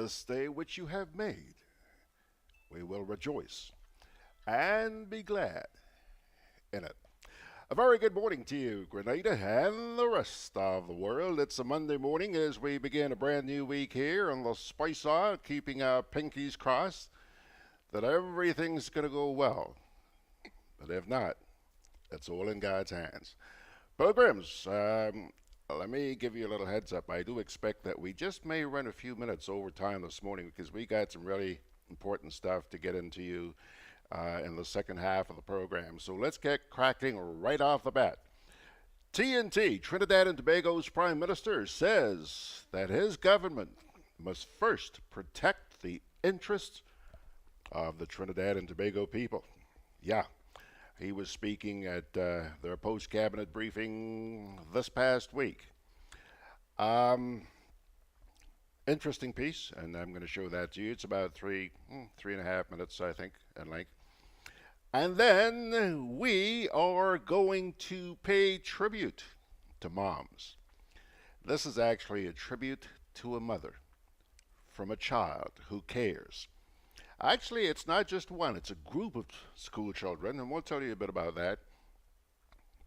this day which you have made. We will rejoice and be glad in it. A very good morning to you, Grenada, and the rest of the world. It's a Monday morning as we begin a brand new week here on the Spice Hour, keeping our pinkies crossed that everything's going to go well. But if not, it's all in God's hands. Pilgrims, let me give you a little heads up. I do expect that we just may run a few minutes over time this morning because we got some really important stuff to get into you in the second half of the program. So let's get cracking right off the bat. TNT, Trinidad and Tobago's Prime Minister, says that his government must first protect the interests of the Trinidad and Tobago people. Yeah, he was speaking at their post-cabinet briefing this past week. Interesting piece, and I'm going to show that to you. It's about three and a half minutes, I think, in length. And then we are going to pay tribute to moms. This is actually a tribute to a mother from a child who cares. Actually, it's not just one. It's a group of school children, and we'll tell you a bit about that.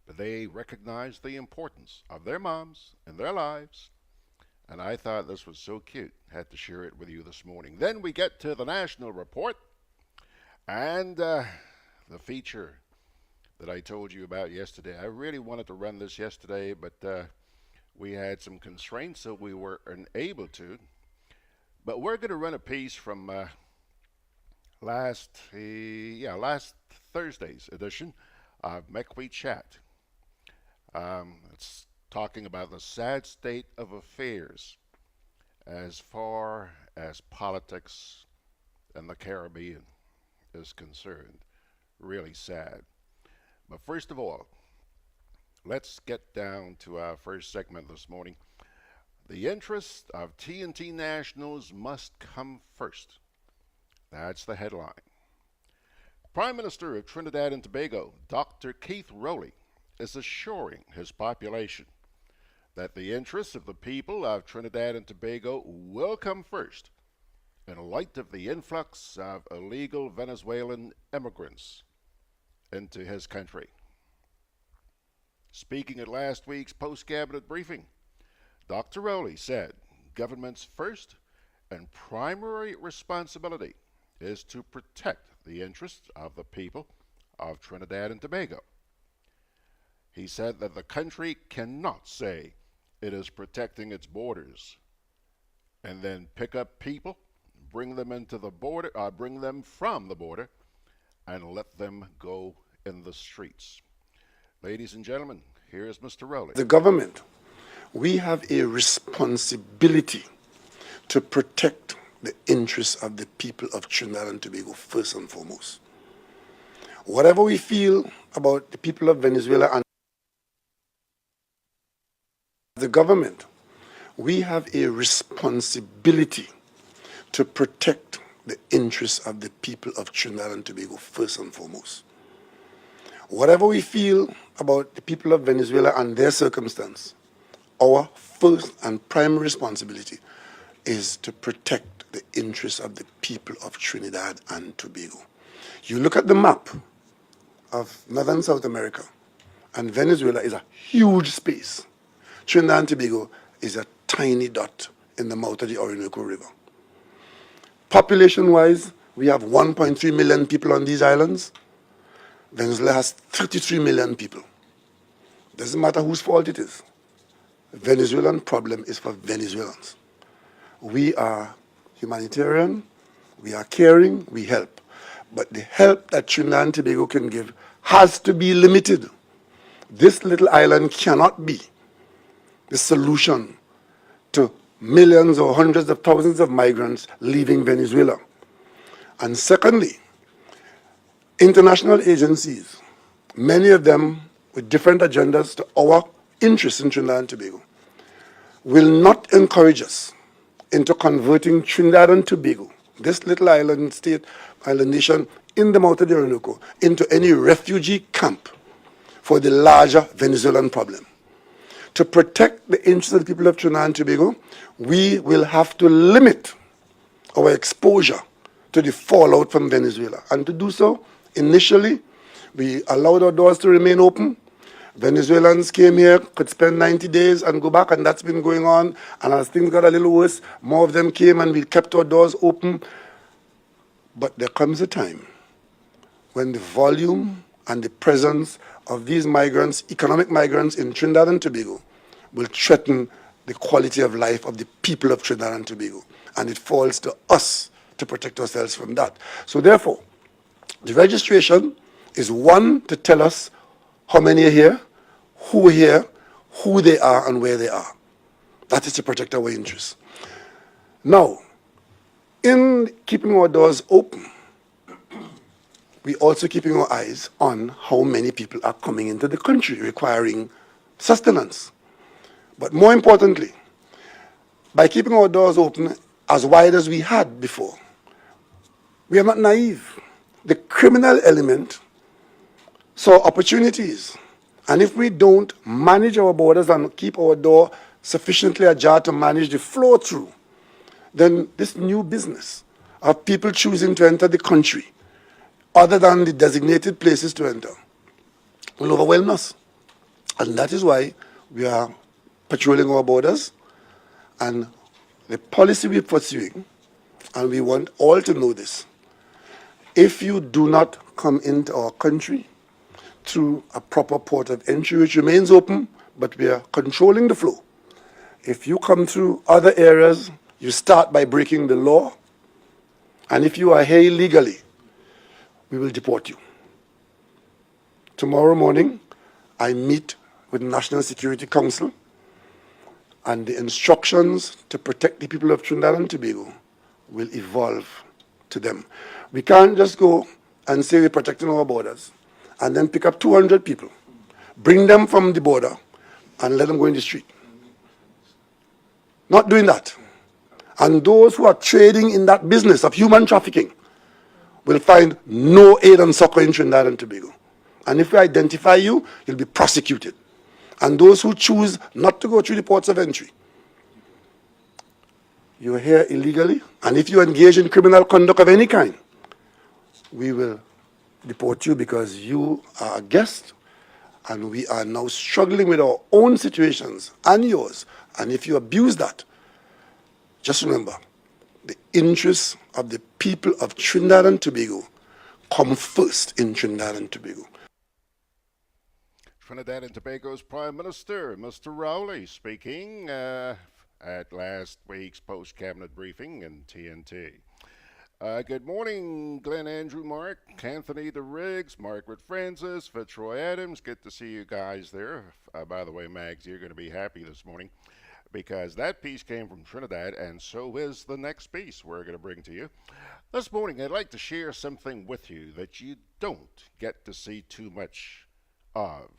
But they recognize the importance of their moms in their lives, and I thought this was so cute. Had to share it with you this morning. Then we get to the National Report, and the feature that I told you about yesterday. I really wanted to run this yesterday, but we had some constraints, so we were unable to. But we're going to run a piece from last Thursday's edition of Make We Chat. It's talking about the sad state of affairs as far as politics in the Caribbean is concerned. Really sad. But first of all, let's get down to our first segment this morning. The interests of TNT nationals must come first. That's the headline. Prime Minister of Trinidad and Tobago, Dr. Keith Rowley, is assuring his population that the interests of the people of Trinidad and Tobago will come first in light of the influx of illegal Venezuelan immigrants into his country. Speaking at last week's post-cabinet briefing, Dr. Rowley said government's first and primary responsibility is to protect the interests of the people of Trinidad and Tobago. He said that the country cannot say it is protecting its borders and then pick up people, bring them into the border, bring them from the border, and let them go in the streets. Ladies and gentlemen, here is Mr. Rowley. The government, we have a responsibility to protect the interests of the people of Trinidad and Tobago first and foremost. Whatever we feel about the people of Venezuela and the government, we have a responsibility to protect the interests of the people of Trinidad and Tobago first and foremost. Whatever we feel about the people of Venezuela and their circumstance, our first and primary responsibility is to protect the interests of the people of Trinidad and Tobago. You look at the map of Northern South America, and Venezuela is a huge space. Trinidad and Tobago is a tiny dot in the mouth of the Orinoco River. Population-wise, we have 1.3 million people on these islands. Venezuela has 33 million people. Doesn't matter whose fault it is. The Venezuelan problem is for Venezuelans. We are humanitarian, we are caring, we help. But the help that Trinidad and Tobago can give has to be limited. This little island cannot be the solution to millions or hundreds of thousands of migrants leaving Venezuela. And secondly, international agencies, many of them with different agendas to our interests in Trinidad and Tobago, will not encourage us into converting Trinidad and Tobago, this little island state, island nation in the mouth of the Orinoco, into any refugee camp for the larger Venezuelan problem. To protect the interests of the people of Trinidad and Tobago, we will have to limit our exposure to the fallout from Venezuela. And to do so, initially, we allowed our doors to remain open. Venezuelans came here, could spend 90 days and go back, and that's been going on. And as things got a little worse, more of them came and we kept our doors open. But there comes a time when the volume and the presence of these migrants, economic migrants in Trinidad and Tobago, will threaten the quality of life of the people of Trinidad and Tobago. And it falls to us to protect ourselves from that. So therefore, the registration is one, to tell us how many are here, who they are, and where they are. That is to protect our interests. Now, in keeping our doors open, we also keeping our eyes on how many people are coming into the country requiring sustenance. But more importantly, by keeping our doors open as wide as we had before, we are not naive. The criminal element saw opportunities. And if we don't manage our borders and keep our door sufficiently ajar to manage the flow through, then this new business of people choosing to enter the country other than the designated places to enter will overwhelm us. And that is why we are patrolling our borders, and the policy we're pursuing, and we want all to know this. If you do not come into our country through a proper port of entry, which remains open, but we are controlling the flow. If you come through other areas, you start by breaking the law, and if you are here illegally, we will deport you. Tomorrow morning, I meet with the National Security Council, and the instructions to protect the people of Trinidad and Tobago will evolve to them. We can't just go and say we're protecting our borders and then pick up 200 people, bring them from the border, and let them go in the street. Not doing that. And those who are trading in that business of human trafficking will find no aid and succor in Trinidad and Tobago. And if we identify you, you'll be prosecuted. And those who choose not to go through the ports of entry, you're here illegally, and if you engage in criminal conduct of any kind, we will deport you because you are a guest, and we are now struggling with our own situations and yours. And if you abuse that, just remember, the interests of the people of Trinidad and Tobago come first in Trinidad and Tobago. Trinidad and Tobago's Prime Minister, Mr. Rowley, speaking at last week's post-cabinet briefing in TNT. Good morning, Glenn Andrew, Mark, Anthony the Riggs, Margaret Francis, Fitzroy Adams. Good to see you guys there. By the way, Mags, you're going to be happy this morning because that piece came from Trinidad, and so is the next piece we're going to bring to you. This morning, I'd like to share something with you that you don't get to see too much of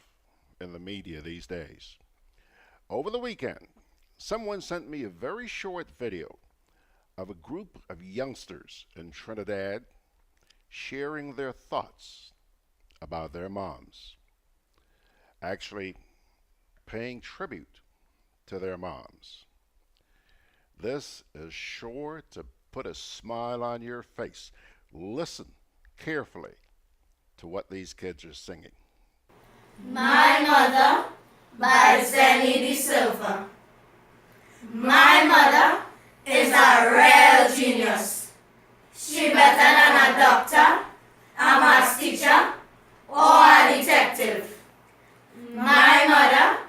in the media these days. Over the weekend, someone sent me a very short video of a group of youngsters in Trinidad sharing their thoughts about their moms, actually paying tribute to their moms. This is sure to put a smile on your face. Listen carefully to what these kids are singing. My Mother by Zenny De Silva. My mother is a real genius. She better than a doctor, a maths teacher, or a detective. My mother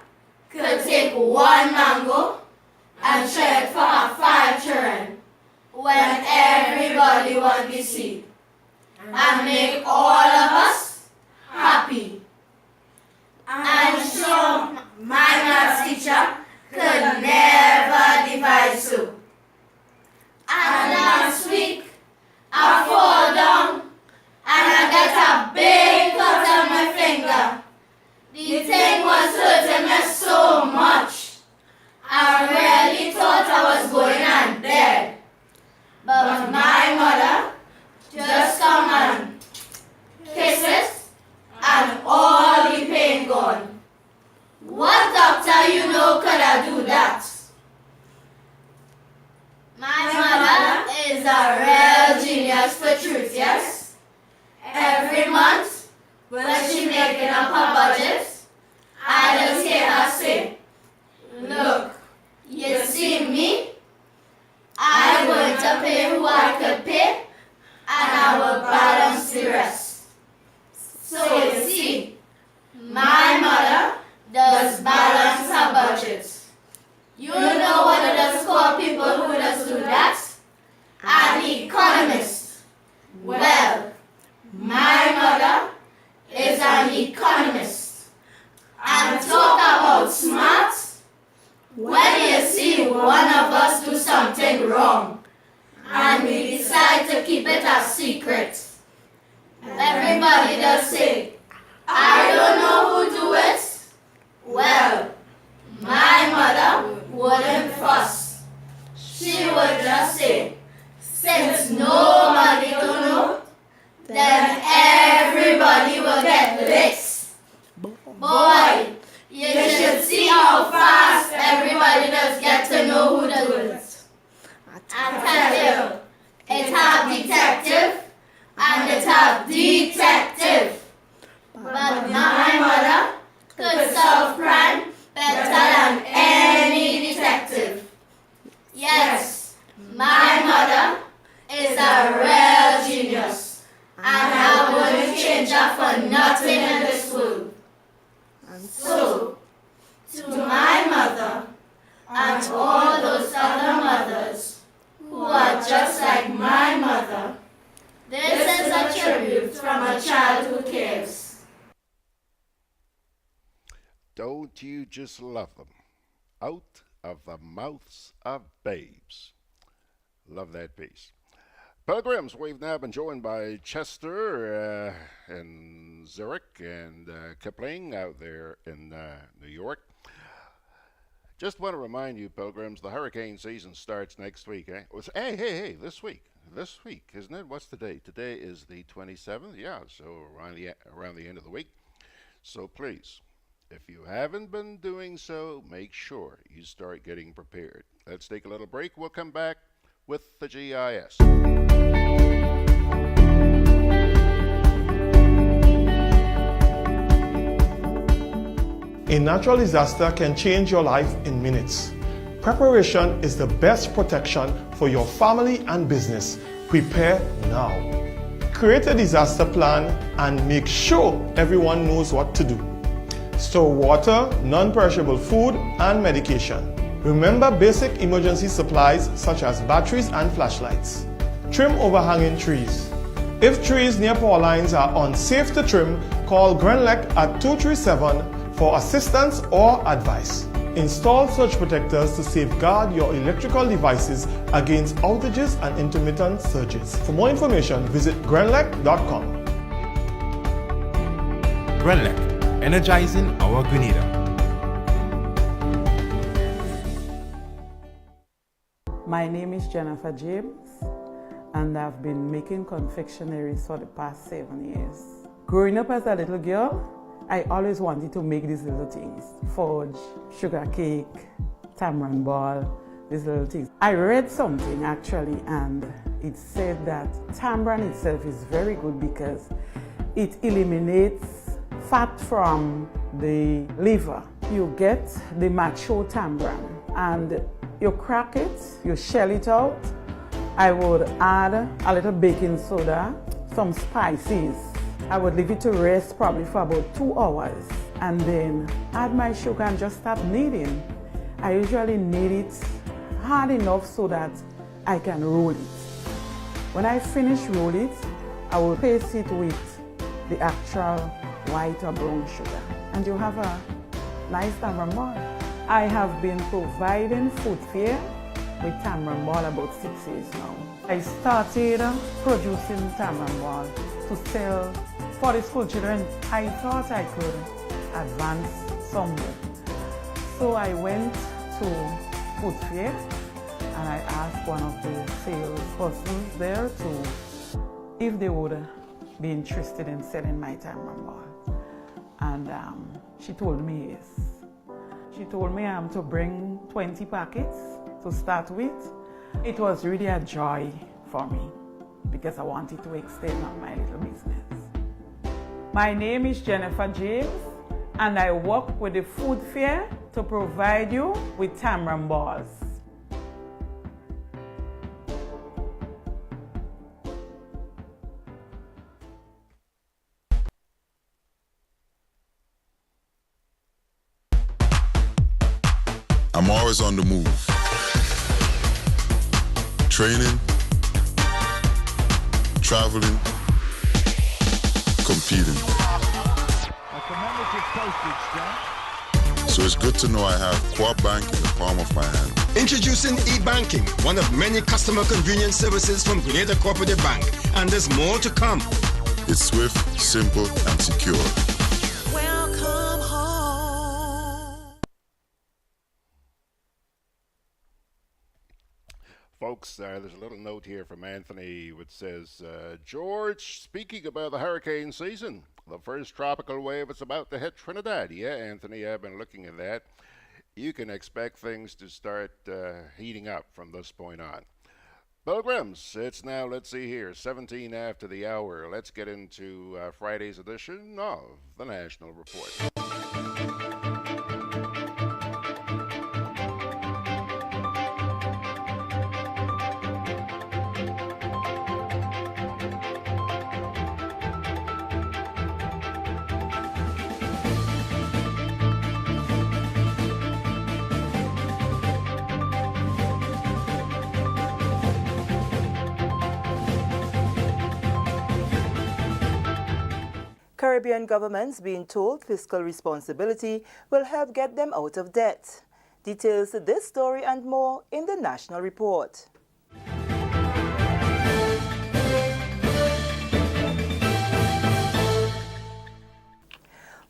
could take one mango and share it for her 5 children when everybody wants to see, and make all of us happy. I'm sure my maths teacher could never divide so. And last week, I fall down and I get a big cut on my finger. The thing was hurting me so much. I really thought I was going and dead. But my mother just come and kiss it, and all the pain gone. What doctor you know could I do that? My mother is a truth, yes? Every month, when she making up her budget, I just hear her say, look, you see me? I'm going to pay who I could pay, and I will balance the rest. So you see, my mother does balance her budget. You know what it is called, people who does do that? An economist. Well, my mother is an economist. And talk about smart. When you see one of us do something wrong, and we decide to keep it a secret, everybody does say, I don't know who do it. Well, my mother wouldn't fuss. She would just say, since nobody don't know, then everybody will get licks. Boy, you should see how fast everybody does get to know who does it. I tell you, it have detective and it have detective. But my mother could solve crime better than any detective. Yes, my mother is a real genius, and I wouldn't change her for nothing in this world. So, to my mother and all those other mothers who are just like my mother, this is a tribute from a child who cares. Don't you just love them? Out of the mouths of babes. Love that piece. Pilgrims, we've now been joined by Chester and Zurich and Kipling out there in New York. Just want to remind you, Pilgrims, the hurricane season starts next week. Eh? Hey, this week. This week, isn't it? What's the date? Today is the 27th. Yeah, so around the end of the week. So please, if you haven't been doing so, make sure you start getting prepared. Let's take a little break. We'll come back with the GIS. A natural disaster can change your life in minutes. Preparation is the best protection for your family and business. Prepare now. Create a disaster plan and make sure everyone knows what to do. Store water, non-perishable food, and medication. Remember basic emergency supplies such as batteries and flashlights. Trim overhanging trees. If trees near power lines are unsafe to trim, call GRENADA at 237 for assistance or advice. Install surge protectors to safeguard your electrical devices against outages and intermittent surges. For more information, visit grenlec.com. GRENADA, energizing our Grenada. My name is Jennifer James, and I've been making confectionaries for the past 7 years. Growing up as a little girl, I always wanted to make these little things. Fudge, sugar cake, tamarind ball, these little things. I read something actually, and it said that tamarind itself is very good because it eliminates fat from the liver. You get the mature tamarind and you crack it, you shell it out. I would add a little baking soda, some spices. I would leave it to rest probably for about 2 hours and then add my sugar and just start kneading. I usually knead it hard enough so that I can roll it. When I finish roll it, I will paste it with the actual white or brown sugar, and you have a nice tamarind ball. I have been providing food fair with tamarind ball about 6 years now. I started producing tamarind ball to sell for the school children. I thought I could advance somewhere. So I went to food fair and I asked one of the sales persons there if they would be interested in selling my tamarind ball. And she told me yes. She told me to bring 20 packets to start with. It was really a joy for me because I wanted to extend on my little business. My name is Jennifer James, and I work with the food fair to provide you with tamarind balls. I'm always on the move. Training, traveling, competing. So it's good to know I have Co-op Bank in the palm of my hand. Introducing e-banking, one of many customer convenience services from Grenada Cooperative Bank. And there's more to come. It's swift, simple, and secure. Welcome home. Folks, there's a little note here from Anthony which says, George, speaking about the hurricane season, the first tropical wave is about to hit Trinidad. Yeah, Anthony, I've been looking at that. You can expect things to start heating up from this point on. Pilgrims, it's now, let's see here, 17 after the hour. Let's get into Friday's edition of the National Report. Caribbean governments being told fiscal responsibility will help get them out of debt. Details to this story and more in the National Report.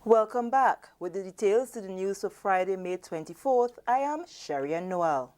Welcome back. With the details to the news for Friday, May 24th, I am Sherry-Ann Noel.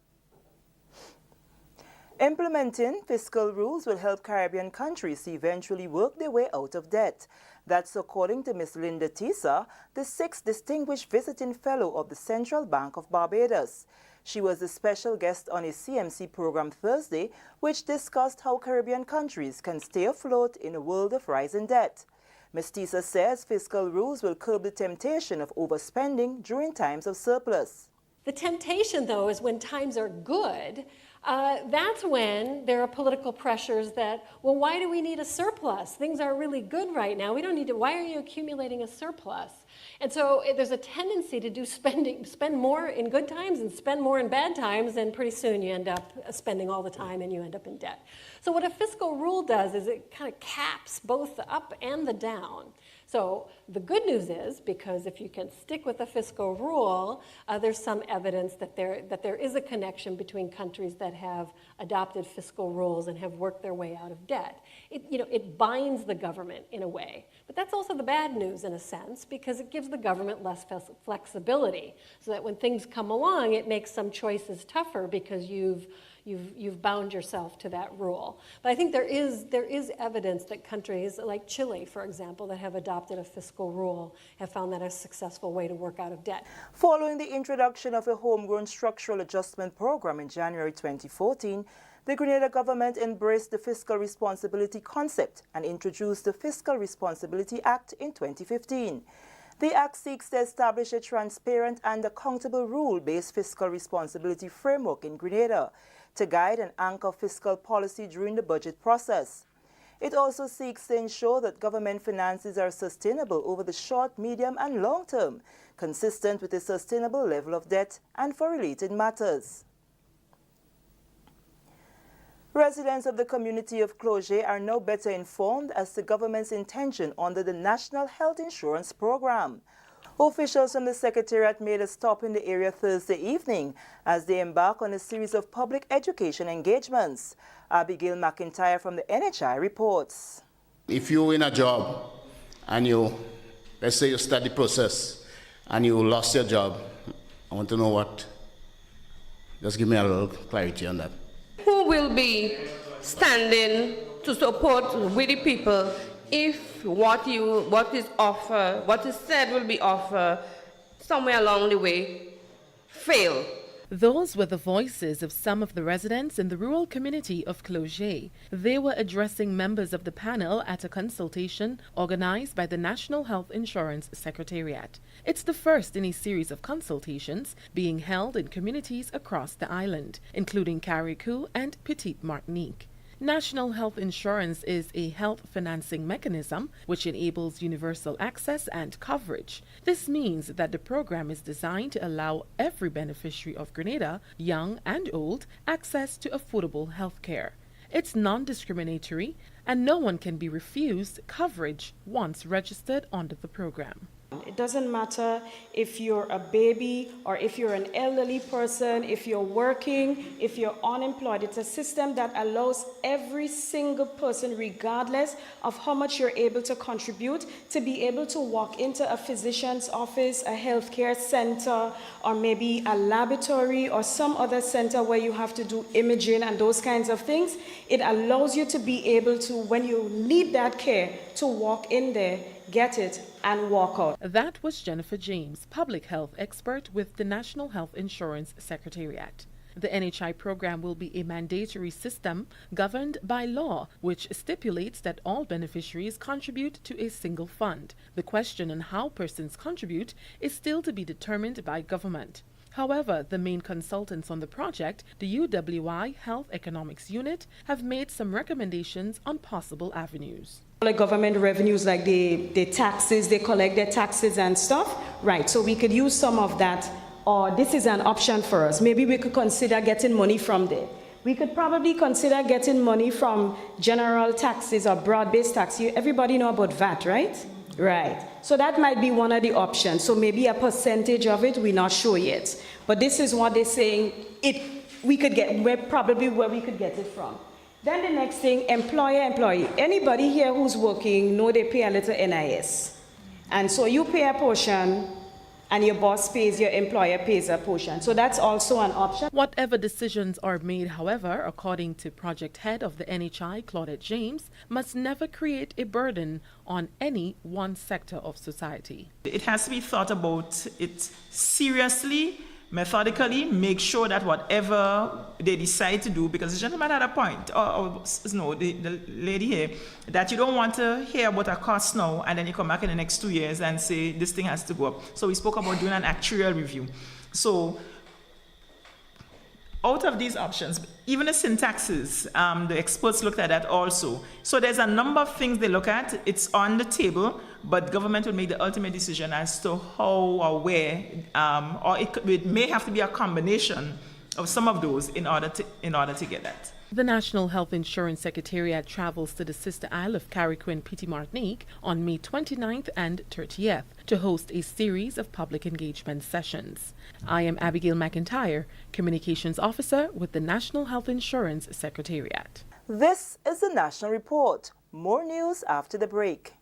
Implementing fiscal rules will help Caribbean countries to eventually work their way out of debt. That's according to Ms. Linda Tisa, the 6th Distinguished Visiting Fellow of the Central Bank of Barbados. She was the special guest on a CMC program Thursday, which discussed how Caribbean countries can stay afloat in a world of rising debt. Ms. Tisa says fiscal rules will curb the temptation of overspending during times of surplus. The temptation, though, is when times are good. That's when there are political pressures that, well, why do we need a surplus? Things are really good right now. We don't need to, why are you accumulating a surplus? And so there's a tendency to do spend more in good times and spend more in bad times, and pretty soon you end up spending all the time and you end up in debt. So what a fiscal rule does is it kind of caps both the up and the down. So the good news is, because if you can stick with the fiscal rule, there's some evidence that there is a connection between countries that have adopted fiscal rules and have worked their way out of debt. It binds the government in a way. But that's also the bad news in a sense, because it gives the government less flexibility, so that when things come along, it makes some choices tougher because you've bound yourself to that rule. But I think there is evidence that countries like Chile, for example, that have adopted a fiscal rule have found that a successful way to work out of debt. Following the introduction of a homegrown structural adjustment program in January 2014, the Grenada government embraced the fiscal responsibility concept and introduced the Fiscal Responsibility Act in 2015. The Act seeks to establish a transparent and accountable rule-based fiscal responsibility framework in Grenada to guide and anchor fiscal policy during the budget process. It also seeks to ensure that government finances are sustainable over the short, medium, and long term, consistent with a sustainable level of debt and for related matters. Residents of the community of Cloget are now better informed as to government's intention under the National Health Insurance Program. Officials from the Secretariat made a stop in the area Thursday evening as they embark on a series of public education engagements. Abigail McIntyre from the NHI reports. If you're in a job and let's say you start the process and you lost your job, I want to know what. Just give me a little clarity on that. Who will be standing to support with the people if what is said will be offered somewhere along the way fail? Those were the voices of some of the residents in the rural community of Cloget. They were addressing members of the panel at a consultation organized by the National Health Insurance Secretariat. It's the first in a series of consultations being held in communities across the island, including Carriacou and Petite Martinique. National Health Insurance is a health financing mechanism which enables universal access and coverage. This means that the program is designed to allow every beneficiary of Grenada, young and old, access to affordable health care. It's non-discriminatory and no one can be refused coverage once registered under the program. It doesn't matter if you're a baby or if you're an elderly person, if you're working, if you're unemployed. It's a system that allows every single person, regardless of how much you're able to contribute, to be able to walk into a physician's office, a healthcare center, or maybe a laboratory or some other center where you have to do imaging and those kinds of things. It allows you to be able to, when you need that care, to walk in there, get it, and walk out. That was Jennifer James, public health expert with the National Health Insurance Secretariat. The NHI program will be a mandatory system governed by law, which stipulates that all beneficiaries contribute to a single fund. The question on how persons contribute is still to be determined by government. However, the main consultants on the project, the UWI Health Economics Unit, have made some recommendations on possible avenues. Like government revenues, like the taxes, they collect their taxes and stuff, right? So we could use some of that, or this is an option for us. Maybe we could consider getting money from there. We could probably consider getting money from general taxes or broad-based tax. Everybody know about VAT, right? Right. So that might be one of the options. So maybe a percentage of it, we're not sure yet. But this is what they're saying we could get, probably where we could get it from. Then the next thing, employer-employee. Anybody here who's working know they pay a little NIS. And so you pay a portion and your boss pays, your employer pays a portion. So that's also an option. Whatever decisions are made, however, according to project head of the NHI, Claudette James, must never create a burden on any one sector of society. It has to be thought about it seriously, methodically, make sure that whatever they decide to do, because the gentleman had a point, the lady here, that you don't want to hear about a cost now and then you come back in the next 2 years and say this thing has to go up. So we spoke about doing an actuarial review. So out of these options, even the syntaxes, the experts looked at that also. So there's a number of things they look at. It's on the table, but government will make the ultimate decision as to how or where, or it may have to be a combination of some of those in order to get that. The National Health Insurance Secretariat travels to the sister isle of Carriacou and Petite Martinique on May 29th and 30th to host a series of public engagement sessions. I am Abigail McIntyre, Communications Officer with the National Health Insurance Secretariat. This is the National Report. More news after the break.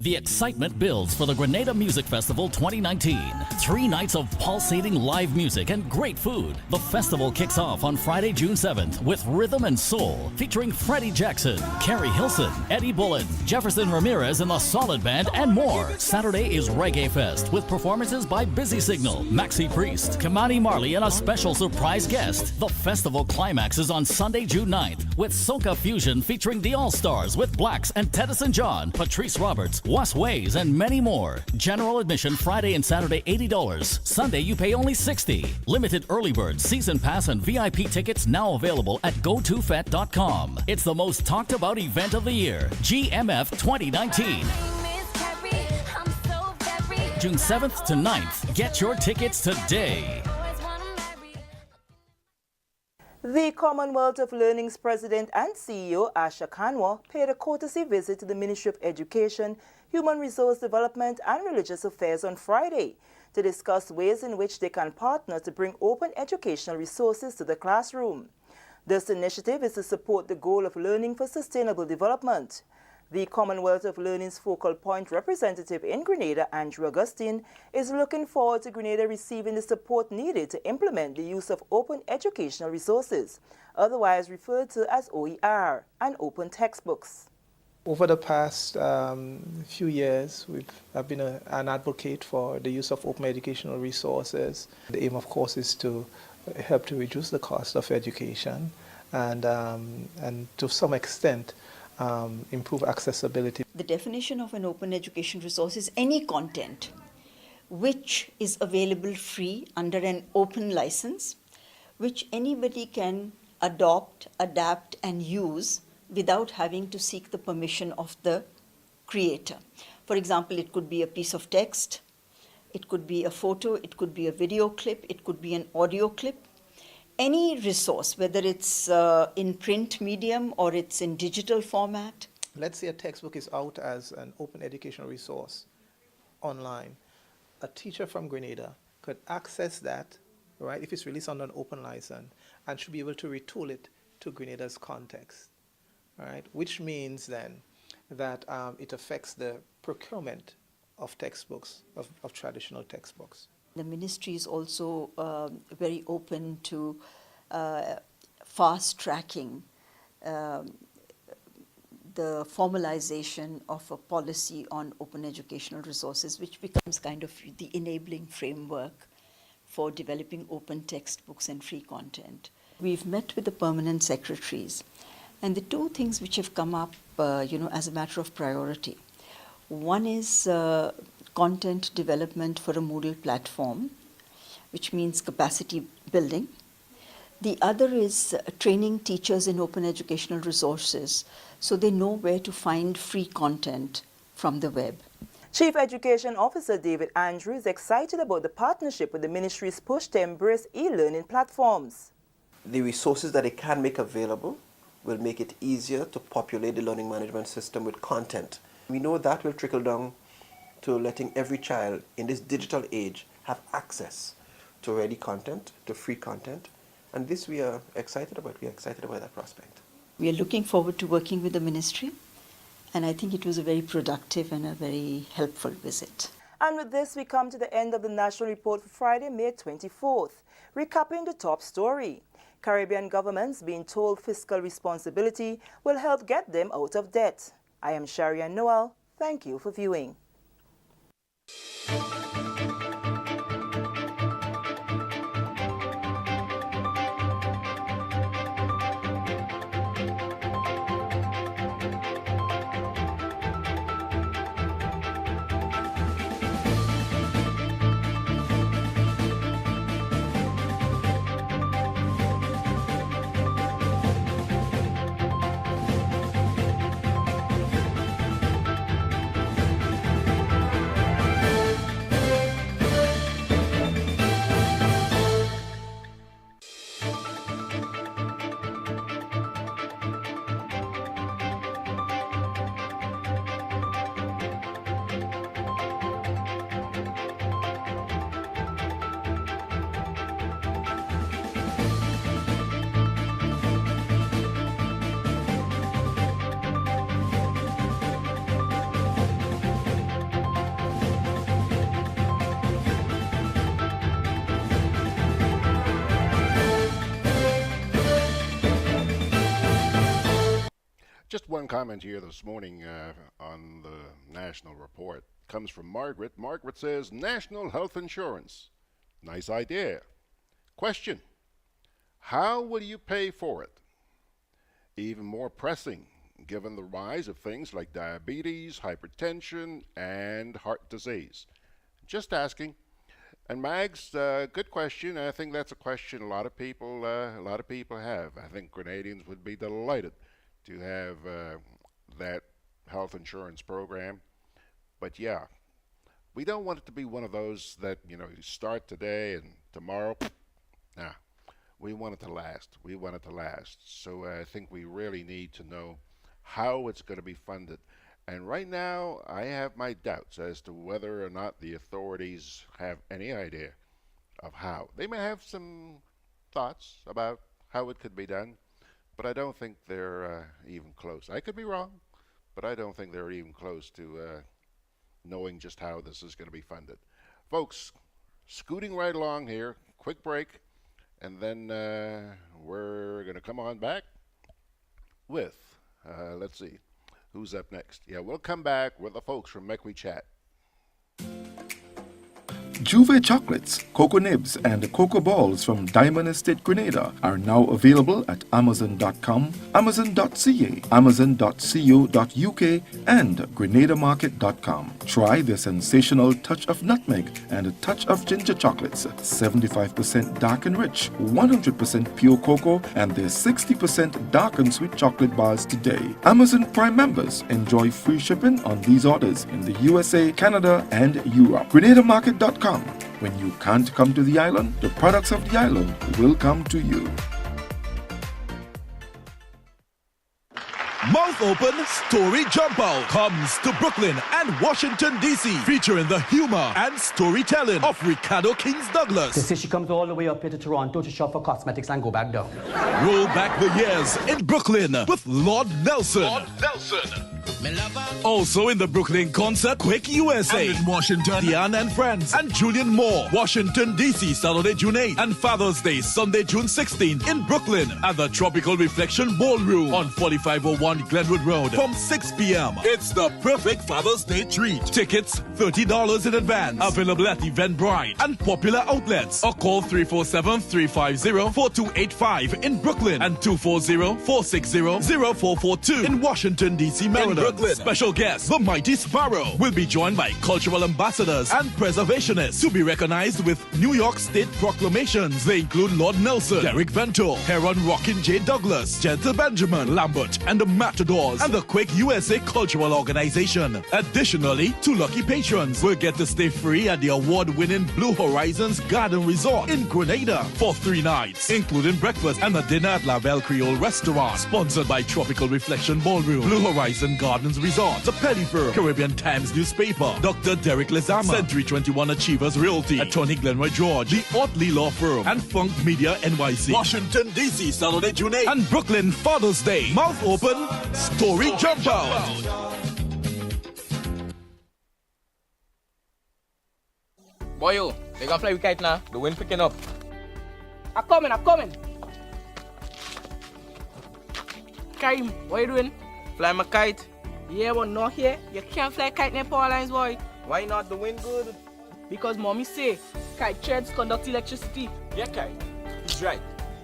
The excitement builds for the Grenada Music Festival 2019. 3 nights of pulsating live music and great food. The festival kicks off on Friday, June 7th with Rhythm and Soul, featuring Freddie Jackson, Carrie Hilson, Eddie Bullen, Jefferson Ramirez and the Solid Band, and more. Saturday is Reggae Fest with performances by Busy Signal, Maxi Priest, Kamani Marley, and a special surprise guest. The festival climaxes on Sunday, June 9th with Soca Fusion featuring the All-Stars with Blacks and Teddyson John, Patrice Roberts, Was Ways, and many more. General admission Friday and Saturday $80. Sunday you pay only $60. Limited early bird, season pass, and VIP tickets now available at GoToFet.com. It's the most talked about event of the year, GMF 2019. June 7th to 9th. Get your tickets today. The Commonwealth of Learning's President and CEO, Asha Kanwar, paid a courtesy visit to the Ministry of Education, Human Resource Development and Religious Affairs on Friday to discuss ways in which they can partner to bring open educational resources to the classroom. This initiative is to support the goal of learning for sustainable development. The Commonwealth of Learning's focal point representative in Grenada, Andrew Augustine, is looking forward to Grenada receiving the support needed to implement the use of open educational resources, otherwise referred to as OER, and open textbooks. Over the past few years, I've been an advocate for the use of open educational resources. The aim, of course, is to help to reduce the cost of education and to some extent improve accessibility. The definition of an open education resource is any content which is available free under an open license, which anybody can adopt, adapt, and use without having to seek the permission of the creator. For example, it could be a piece of text, it could be a photo, it could be a video clip, it could be an audio clip. Any resource, whether it's in print medium or it's in digital format. Let's say a textbook is out as an open educational resource online. A teacher from Grenada could access that, right, if it's released under an open license, and should be able to retool it to Grenada's context. Right, which means then that it affects the procurement of textbooks, of traditional textbooks. The ministry is also very open to fast tracking the formalization of a policy on open educational resources, which becomes kind of the enabling framework for developing open textbooks and free content. We've met with the permanent secretaries. And the two things which have come up, as a matter of priority. One is content development for a Moodle platform, which means capacity building. The other is training teachers in open educational resources so they know where to find free content from the web. Chief Education Officer David Andrew is excited about the partnership with the ministry's push to embrace e-learning platforms. The resources that it can make available will make it easier to populate the learning management system with content. We know that will trickle down to letting every child in this digital age have access to ready content, to free content, and this we are excited about. We are excited about that prospect. We are looking forward to working with the ministry, and I think it was a very productive and a very helpful visit. And with this, we come to the end of the National Report for Friday, May 24th. Recapping the top story. Caribbean governments being told fiscal responsibility will help get them out of debt. I am Sharian Noel. Thank you for viewing. Just one comment here this morning on the National Report. Comes from Margaret. Margaret says, National Health Insurance. Nice idea. Question, how will you pay for it? Even more pressing, given the rise of things like diabetes, hypertension, and heart disease. Just asking. And Mags, good question. I think that's a question a lot of people have. I think Grenadians would be delighted to have that health insurance program. But yeah, we don't want it to be one of those that, you start today and tomorrow, nah. We want it to last. We want it to last. So I think we really need to know how it's going to be funded. And right now, I have my doubts as to whether or not the authorities have any idea of how. They may have some thoughts about how it could be done, but I don't think they're even close. I could be wrong, but I don't think they're even close to knowing just how this is going to be funded. Folks, scooting right along here, quick break, and then we're going to come on back with, let's see, who's up next? Yeah, we'll come back with the folks from Make We Chat. Juve chocolates, cocoa nibs, and cocoa balls from Diamond Estate Grenada are now available at Amazon.com, Amazon.ca, Amazon.co.uk, and GrenadaMarket.com. Try the sensational touch of nutmeg and a touch of ginger chocolates, 75% dark and rich, 100% pure cocoa, and their 60% dark and sweet chocolate bars today. Amazon Prime members enjoy free shipping on these orders in the USA, Canada, and Europe. GrenadaMarket.com. When you can't come to the island, the products of the island will come to you. Mouth Open Story Jump Out comes to Brooklyn and Washington, D.C., featuring the humor and storytelling of Ricardo Kings Douglas. They say she comes all the way up here to Toronto to shop for cosmetics and go back down. Roll back the years in Brooklyn with Lord Nelson. Also in the Brooklyn concert, Quick USA. And in Washington, Diane and Friends and Julian Moore. Washington, D.C., Saturday, June 8th. And Father's Day, Sunday, June 16th. In Brooklyn at the Tropical Reflection Ballroom on 4501 Glenwood Road from 6 p.m. It's the perfect Father's Day treat. Tickets, $30 in advance. Available at Eventbrite and popular outlets. Or call 347-350-4285 in Brooklyn and 240-460-0442 in Washington, D.C., Maryland. In Brooklyn, special guest, the Mighty Sparrow, will be joined by cultural ambassadors and preservationists to be recognized with New York State proclamations. They include Lord Nelson, Derek Vento, Heron Rockin' J. Douglas, Gentle Benjamin, Lambert, and the Matadors, and the Quick USA Cultural Organization. Additionally, 2 lucky patrons will get to stay free at the award-winning Blue Horizons Garden Resort in Grenada for 3 nights, including breakfast and a dinner at La Belle Creole Restaurant, sponsored by Tropical Reflection Ballroom, Blue Horizon Gardens Resort, the Pellifer, Caribbean Times Newspaper, Dr. Derek Lezama, Century 21 Achievers Realty, Attorney Glenroy George, the Otley Law Firm, and Funk Media NYC. Washington, D.C., Saturday, June 8th. And Brooklyn, Father's Day. Mouth Open, Story Jump Out. Boy, yo, they gonna fly with kite now. The wind picking up. I'm coming. Karim, what you doing? Fly my kite. Yeah, but not here. You can't fly kite near power lines, boy. Why not? The wind good. Because mommy say kite threads conduct electricity. Yeah, kite. He's right.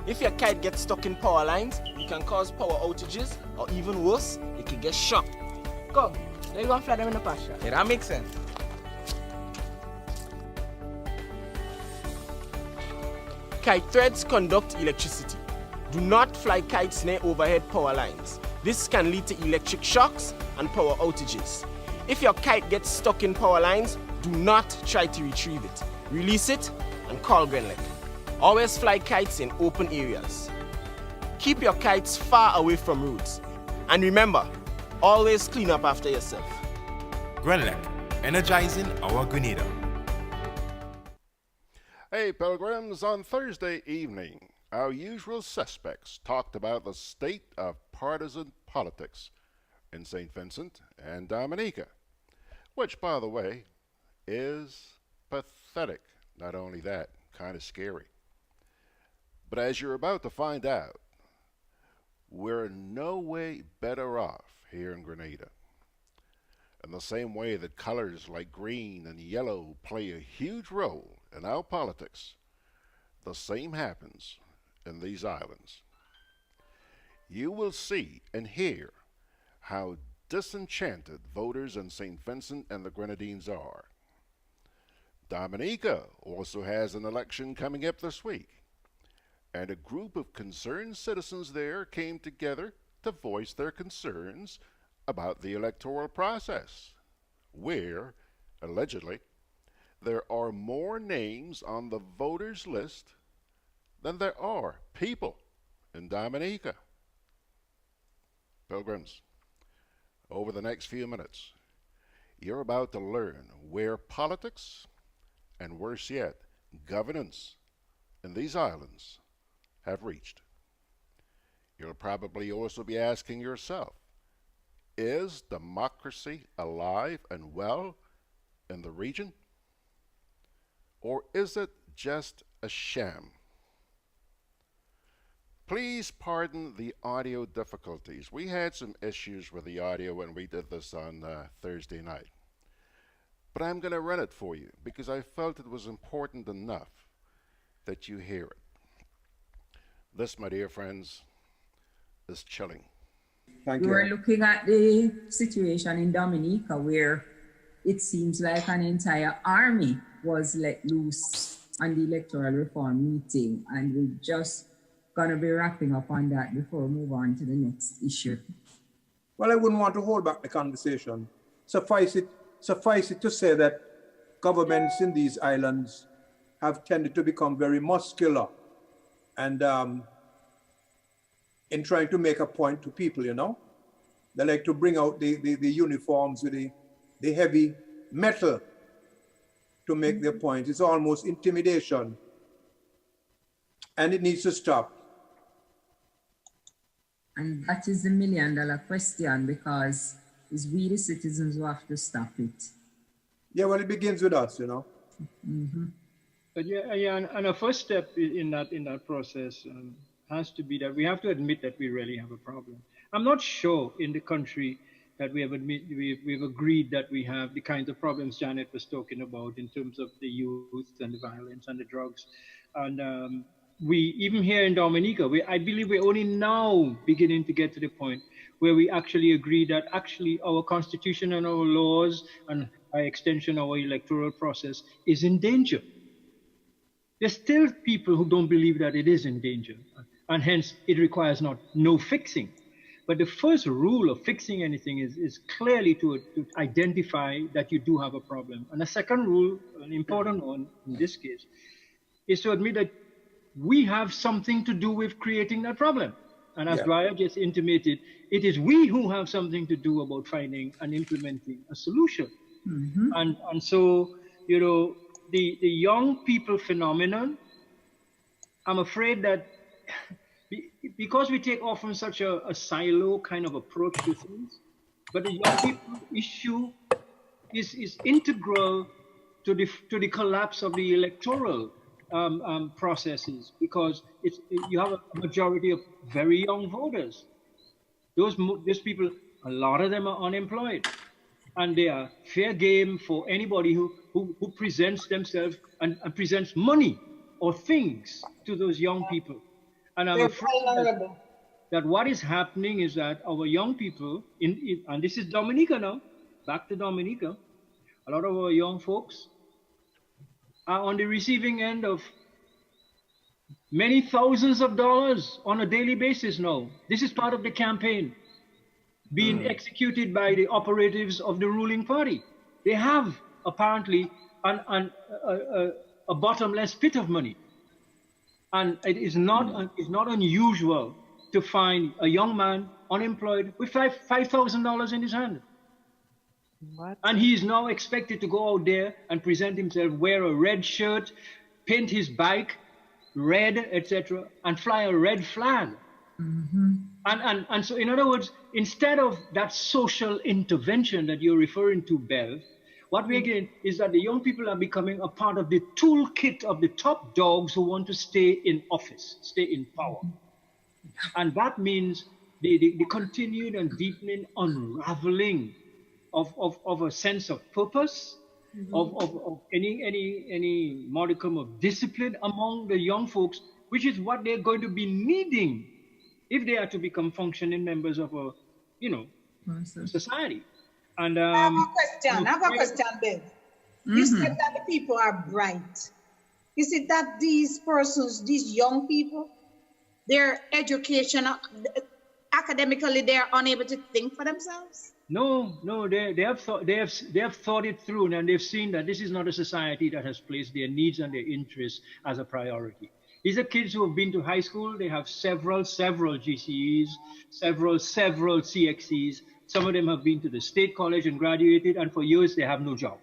If your kite gets stuck in power lines, it can cause power outages, or even worse, it can get shocked. Come, let's go and fly them in the pasture. Yeah, that makes sense. Kite threads conduct electricity. Do not fly kites near overhead power lines. This can lead to electric shocks and power outages. If your kite gets stuck in power lines, do not try to retrieve it. Release it and call Grenlec. Always fly kites in open areas. Keep your kites far away from roads. And remember, always clean up after yourself. Grenlec, energizing our Grenada. Hey, pilgrims, on Thursday evening, our usual suspects talked about the state of partisan politics in St. Vincent and Dominica, which, by the way, is pathetic. Not only that, kind of scary. But as you're about to find out, we're in no way better off here in Grenada. In the same way that colors like green and yellow play a huge role in our politics, the same happens in these islands. You will see and hear how disenchanted voters in St. Vincent and the Grenadines are. Dominica also has an election coming up this week, and a group of concerned citizens there came together to voice their concerns about the electoral process, where, allegedly, there are more names on the voters list than there are people in Dominica. Pilgrims, over the next few minutes, you're about to learn where politics, and worse yet, governance in these islands have reached. You'll probably also be asking yourself, is democracy alive and well in the region? Or is it just a sham? Please pardon the audio difficulties. We had some issues with the audio when we did this on Thursday night. But I'm going to run it for you because I felt it was important enough that you hear it. This, my dear friends, is chilling. We were looking at the situation in Dominica where it seems like an entire army was let loose on the electoral reform meeting, and we're just going to be wrapping up on that before we move on to the next issue. Well, I wouldn't want to hold back the conversation. Suffice it to say that governments in these islands have tended to become very muscular and in trying to make a point to people, you know. They like to bring out the uniforms with the heavy metal to make their point. It's almost intimidation. And it needs to stop. And that is the $1 million question, because it's we the citizens who have to stop it. Yeah, well, it begins with us, you know. Mm-hmm. But and a first step in that process has to be that we have to admit that we really have a problem. I'm not sure in the country that we've agreed that we have the kinds of problems Janet was talking about in terms of the youth and the violence and the drugs. And we, even here in Dominica, I believe we're only now beginning to get to the point where we actually agree that actually our constitution and our laws and by extension our electoral process is in danger. There's still people who don't believe that it is in danger, and hence it requires no fixing. But the first rule of fixing anything is clearly to identify that you do have a problem. And the second rule, an important one in this case, is to admit that we have something to do with creating that problem. And as Dwyer just intimated, it is we who have something to do about finding and implementing a solution. Mm-hmm. And so, you know, the young people phenomenon, I'm afraid that because we take often such a silo kind of approach to things, but the young people issue is integral to the collapse of the electoral processes, because you have a majority of very young voters. Those people, a lot of them are unemployed, and they are fair game for anybody who presents themselves and presents money or things to those young people. And I'm afraid that what is happening is that our young people, and this is Dominica now, back to Dominica, a lot of our young folks are on the receiving end of many thousands of dollars on a daily basis now. This is part of the campaign being executed by the operatives of the ruling party. They have apparently a bottomless pit of money. And it is not unusual to find a young man unemployed with $5,000 in his hand. What? And he is now expected to go out there and present himself, wear a red shirt, paint his bike red, etc., and fly a red flag. Mm-hmm. And so, in other words, instead of that social intervention that you're referring to, Bev, what we're getting is that the young people are becoming a part of the toolkit of the top dogs who want to stay in office, stay in power. And that means the continued and deepening unraveling of a sense of purpose, of any modicum of discipline among the young folks, which is what they're going to be needing if they are to become functioning members of a, society. And I have a question, Bev. You said that the people are bright. Is it that these persons, these young people, their education, academically, they are unable to think for themselves? No, they have thought it through, and they've seen that this is not a society that has placed their needs and their interests as a priority. These are kids who have been to high school. They have several GCEs, several CXEs. Some of them have been to the state college and graduated, and for years they have no job.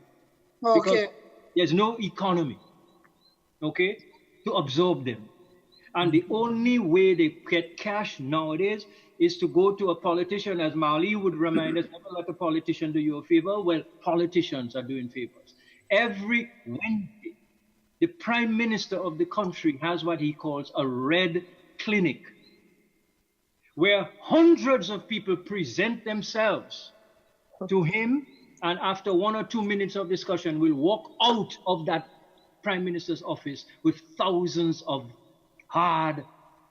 Okay. Because there's no economy, to absorb them. And the only way they get cash nowadays is to go to a politician, as Marley would remind us, never let a politician do you a favor. Well, politicians are doing favors. Every Wednesday, the prime minister of the country has what he calls a red clinic where hundreds of people present themselves to him, and after 1 or 2 minutes of discussion will walk out of that Prime Minister's office with thousands of hard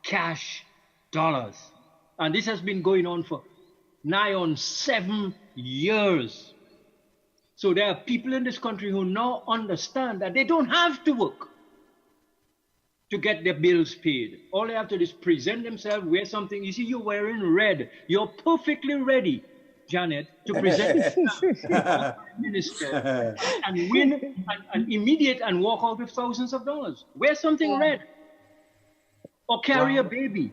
cash dollars. And this has been going on for nigh on 7 years. So there are people in this country who now understand that they don't have to work to get their bills paid. All they have to do is present themselves, wear something. You see, you're wearing red. You're perfectly ready, Janet, to present yourself to the Prime Minister and win an immediate and walk out with thousands of dollars. Wear something red. Or carry a baby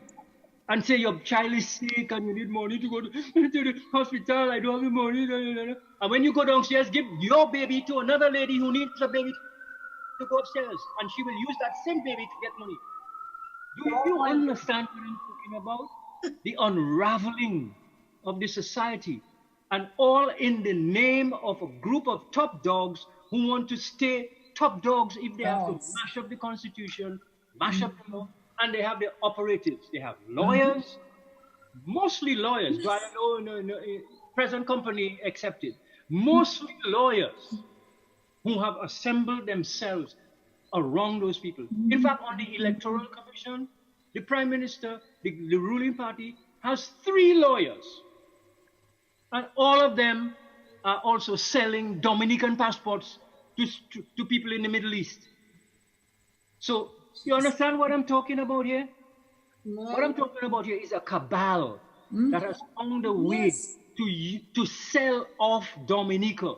and say your child is sick and you need money to go to the hospital. I don't have money. And when you go downstairs, give your baby to another lady who needs a baby to go upstairs, and she will use that same baby to get money. Do you understand what I'm talking about? The unraveling of the society, and all in the name of a group of top dogs who want to stay top dogs if they have to mash up the Constitution, mash up the law, and they have the operatives. They have lawyers, mostly lawyers. No, present company accepted. Mostly lawyers who have assembled themselves around those people. In fact, on the Electoral Commission, the Prime Minister, the ruling party, has 3 lawyers. And all of them are also selling Dominican passports to people in the Middle East. So, you understand what I'm talking about here? No. What I'm talking about here is a cabal that has found a way to sell off Dominica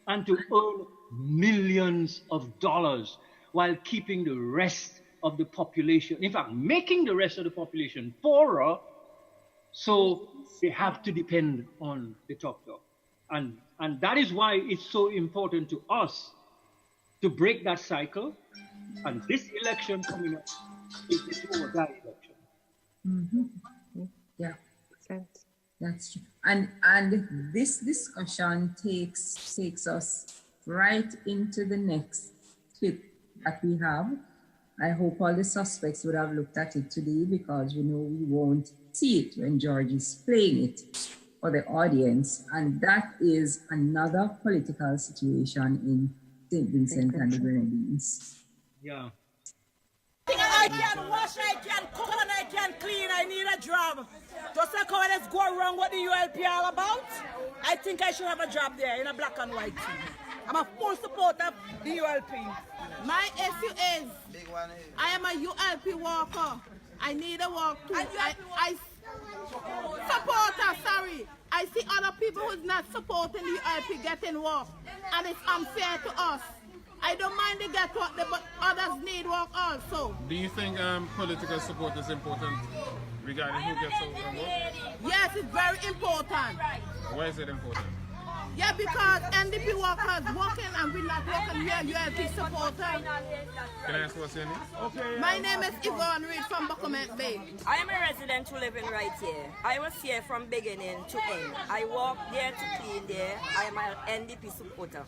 and to earn millions of dollars while keeping the rest of the population, in fact, making the rest of the population poorer, so they have to depend on the top dog. And that is why it's so important to us to break that cycle. And this election coming up is the do or die election. Yeah, that's true. And this discussion takes us right into the next clip that we have. I hope all the suspects would have looked at it today, because we know we won't see it when George is playing it for the audience. And that is another political situation in St. Vincent and the Grenadines. Yeah. I can wash, I can cook, and I can clean. I need a job. Just like how let's go wrong what the ULP all about. I think I should have a job there in a black and white team. I'm a full supporter of the ULP. My issue is, I am a ULP worker. I need a work too. I supporter, sorry. I see other people who's not supporting the ULP getting work, and it's unfair to us. I don't mind they get work, but others need work also. Do you think political support is important regarding who gets work? Yes, it's very important. Why is it important? Yeah, because NDP workers working and we're not working. We are ULP supporters. Can I ask what's your name? Okay. My name is Yvonne Reed from Buckomet Bay. I am a resident who living right here. I was here from beginning to end. I walk there to clean there. I am an NDP supporter.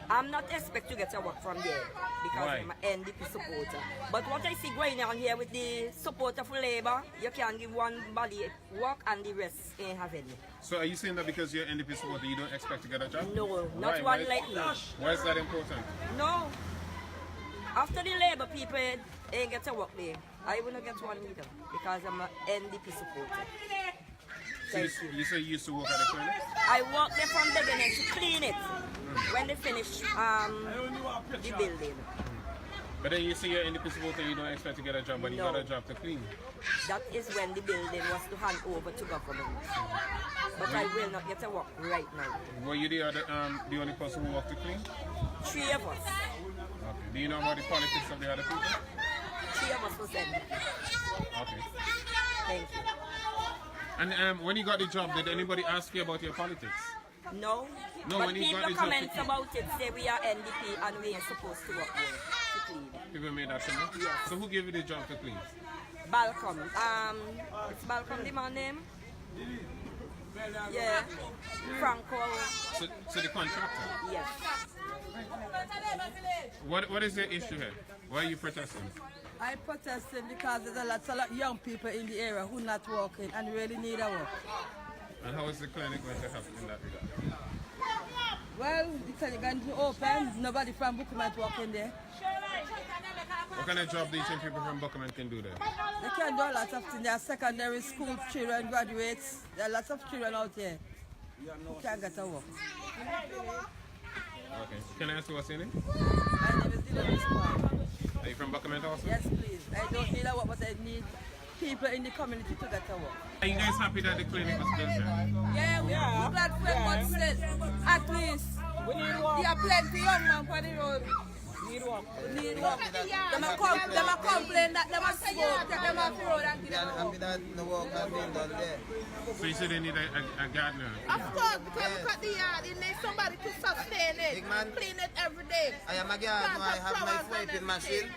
I'm not expect to get a work from there because Why? I'm an NDP supporter. But what I see going on here with the supporter for Labour, you can give one body work and the rest ain't have any. So are you saying that because you're NDP supporter, you don't expect to get a job? No, not one like me. Why is that important? No. After the Labour people ain't get a work there, I will not get one either because I'm an NDP supporter. So you say you used to work at the clinic? I work there from beginning to clean it when they finish the building. But then you say you're NDP supporter, you don't expect to get a job, but you got a job to clean. That is when the building was to hand over to government. But I will not get a work right now. Were you the only person who worked to clean? 3 of us. Okay. Do you know about the politics of the other people? 3 of us was NDP. Okay. Thank you. And when you got the job, did anybody ask you about your politics? No. No, but when you people got the comment job, about it, say we are NDP and we ain't supposed to work there to clean. People made that comment? Yes. So who gave you the job to clean? Balcom. It's Balcom, the man name? Yeah. Franco. So the contractor? Yes. What is the issue here? Why are you protesting? I protested because there's a lot of young people in the area who not working and really need a work. And how is the clinic going to help in that regard? Well, the clinic going to open. Nobody from Buckingham working there. What kind of job do you think people from Buckingham can do there? They can do a lot of things. There are secondary school children, graduates. There are lots of children out here who can't get a work. Okay. Can I ask you what's your name? My name is Dylan. Are you from Buckingham also? Yes, please. I don't need a work, but I need people in the community to get a work. Are you guys happy that the clinic was built here? Yeah, we're glad for it, but still, at least, we need work. There are plenty young men on the road. Need work. Need work. Them a complain that them a smoke, take them off the road and give them work. And that no work has been done there. So you say they need a gardener? Of course, because look at the yard, it needs somebody to sustain it, Big man, clean it every day. I am a gardener, I have my swiping machine.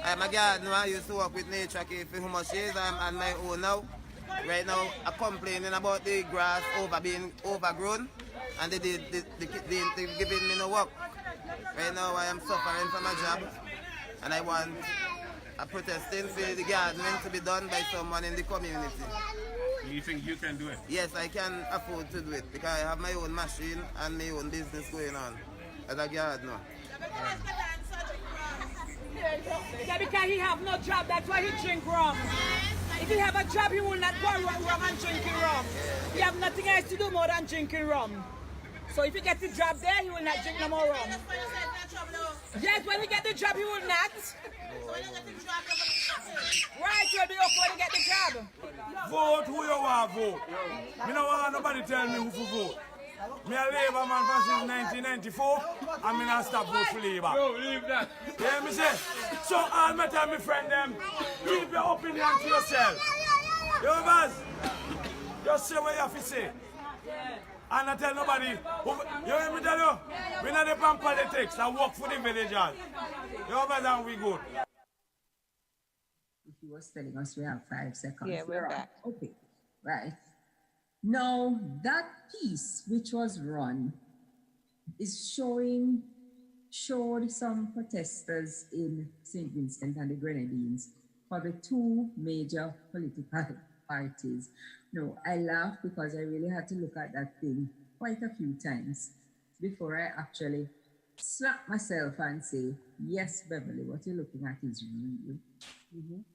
I am a gardener, I used to work with Nature Care for how much years. I am on my own now. Right now, I'm complaining about the grass being overgrown, and they giving me no work. Right now, I am suffering from a job, and I want a protesting for the gardening to be done by someone in the community. You think you can do it? Yes, I can afford to do it because I have my own machine and my own business going on as a gardener. Yeah, because he have no job, that's why he drink rum. If he have a job, he will not go rum and drinking rum. He have nothing else to do more than drinking rum. So if he gets the job there, he will not drink no more rum. Yes, when he get the job, he will not. Right, you'll be okay when you get the job. Vote who you want to vote. Me don't want nobody tell me who to vote. Me a Labour man from 1994, and me not stop vote for Labour. No, leave that. Yeah, me say. So all me tell me friend them, keep your opinion to yourself. You guys, just say what you have to say. And I tell nobody, you hear me tell you? We not depend politics, I work for the villagers. You guys, and we good. He was telling us we have 5 seconds. Yeah, we're back. Okay, right. Now, that piece which was run is showed some protesters in St. Vincent and the Grenadines for the 2 major political parties. No, I laugh because I really had to look at that thing quite a few times before I actually slap myself and say, yes, Beverly, what you're looking at is real.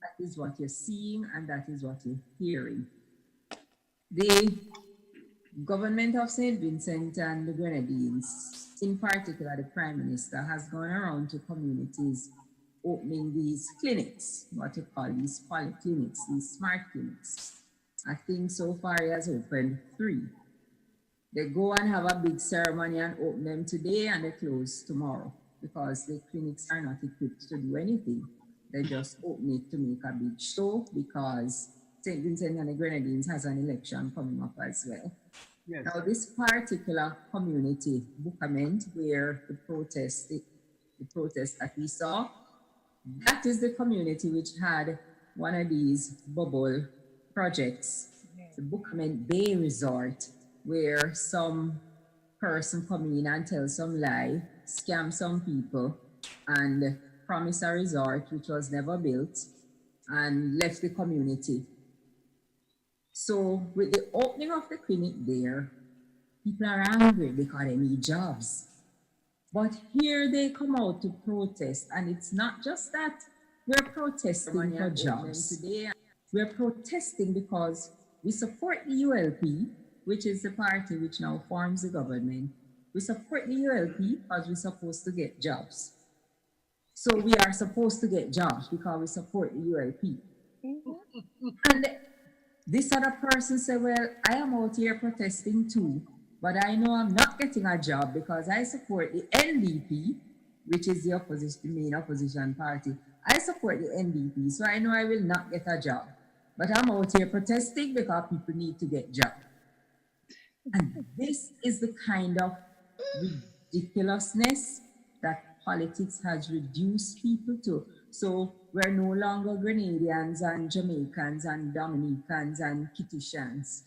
That is what you're seeing and that is what you're hearing. The government of St. Vincent and the Grenadines, in particular the Prime Minister, has gone around to communities opening these clinics, what you call these polyclinics, these smart clinics. I think so far he has opened 3. They go and have a big ceremony and open them today and they close tomorrow because the clinics are not equipped to do anything. They just open it to make a big show because St. Vincent and the Grenadines has an election coming up as well. Yes. Now this particular community, Bucament, where the protest that we saw, that is the community which had one of these bubble projects, the Bucament Bay Resort, where some person come in and tell some lie, scam some people, and promise a resort which was never built, and left the community. So with the opening of the clinic there, people are angry because they need jobs. But here they come out to protest, and it's not just that we're protesting for jobs. Today, we're protesting because we support the ULP, which is the party which now forms the government. We support the ULP because we're supposed to get jobs. So we are supposed to get jobs because we support the ULP. And this other person said, well, I am out here protesting too, but I know I'm not getting a job because I support the NDP, which is the main opposition party. I support the NDP, so I know I will not get a job. But I'm out here protesting because people need to get jobs. And this is the kind of ridiculousness that politics has reduced people to. So we're no longer Grenadians and Jamaicans and Dominicans and Kitishans.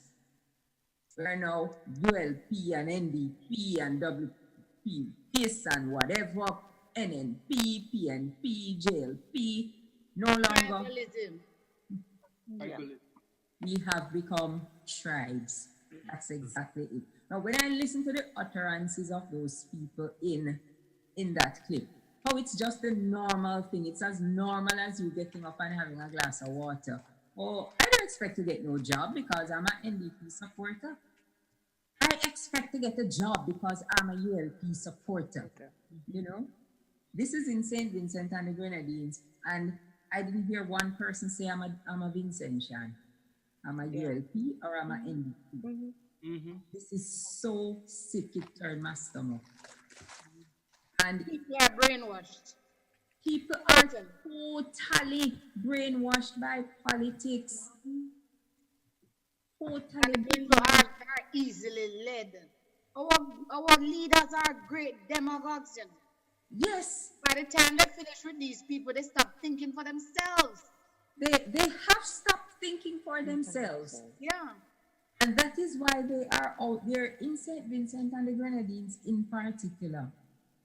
We're now ULP and NDP and WP, PIS and whatever, NNP, PNP, JLP. No longer. Tribalism. Yeah. We have become tribes. That's exactly it. Now, when I listen to the utterances of those people in that clip, how it's just a normal thing. It's as normal as you getting up and having a glass of water. Oh, I don't expect to get no job because I'm an NDP supporter. I expect to get a job because I'm a ULP supporter. You know, this is in St. Vincent and the Grenadines, and I didn't hear one person say I'm a Vincentian, I'm a ULP, or I'm a NDP. This is so sick, it turned my stomach. And people are brainwashed. People are totally brainwashed by politics. Totally. And people are easily led. Our leaders are great demagogues. You know? Yes. By the time they finish with these people, they stop thinking for themselves. They have stopped thinking for themselves. Yeah. And that is why they are out there in St. Vincent and the Grenadines in particular.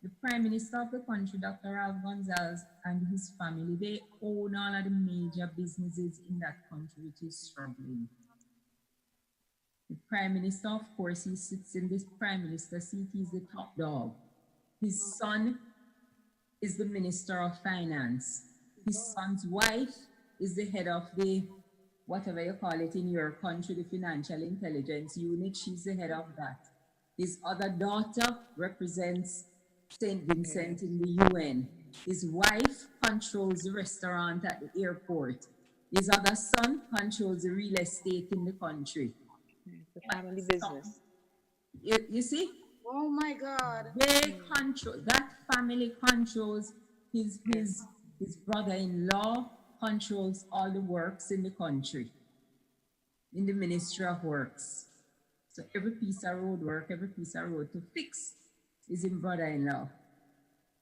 The Prime Minister of the country, Dr. Ralph Gonsalves, and his family, they own all of the major businesses in that country, which is struggling. The Prime Minister, of course, he sits in this Prime Minister seat, he's the top dog. His son is the Minister of Finance. His son's wife is the head of the, whatever you call it in your country, the Financial Intelligence Unit. She's the head of that. His other daughter represents St. Vincent in the UN. His wife controls the restaurant at the airport. His other son controls the real estate in the country. The family business. You see? Oh my God. They control, that family controls his brother-in-law controls all the works in the country, in the Ministry of Works. So every piece of road work, every piece of road to fix is in brother-in-law.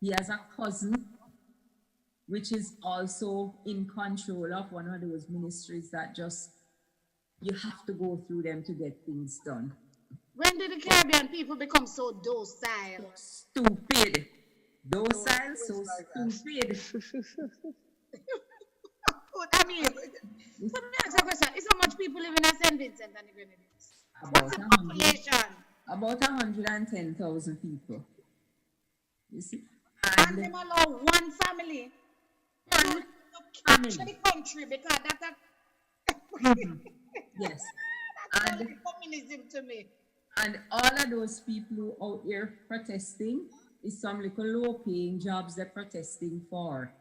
He has a cousin, which is also in control of one of those ministries that just, you have to go through them to get things done. When did the Caribbean people become so docile? Stupid. Docile, so stupid. I mean, let me ask a question. Is how much people live in St. Vincent and the Grenadines? What's the population? About 110,000 people. You see? And them allow one family to capture the country because that's a... Yes. That's communism to me. And all of those people who are out here protesting is some little low-paying jobs they're protesting for.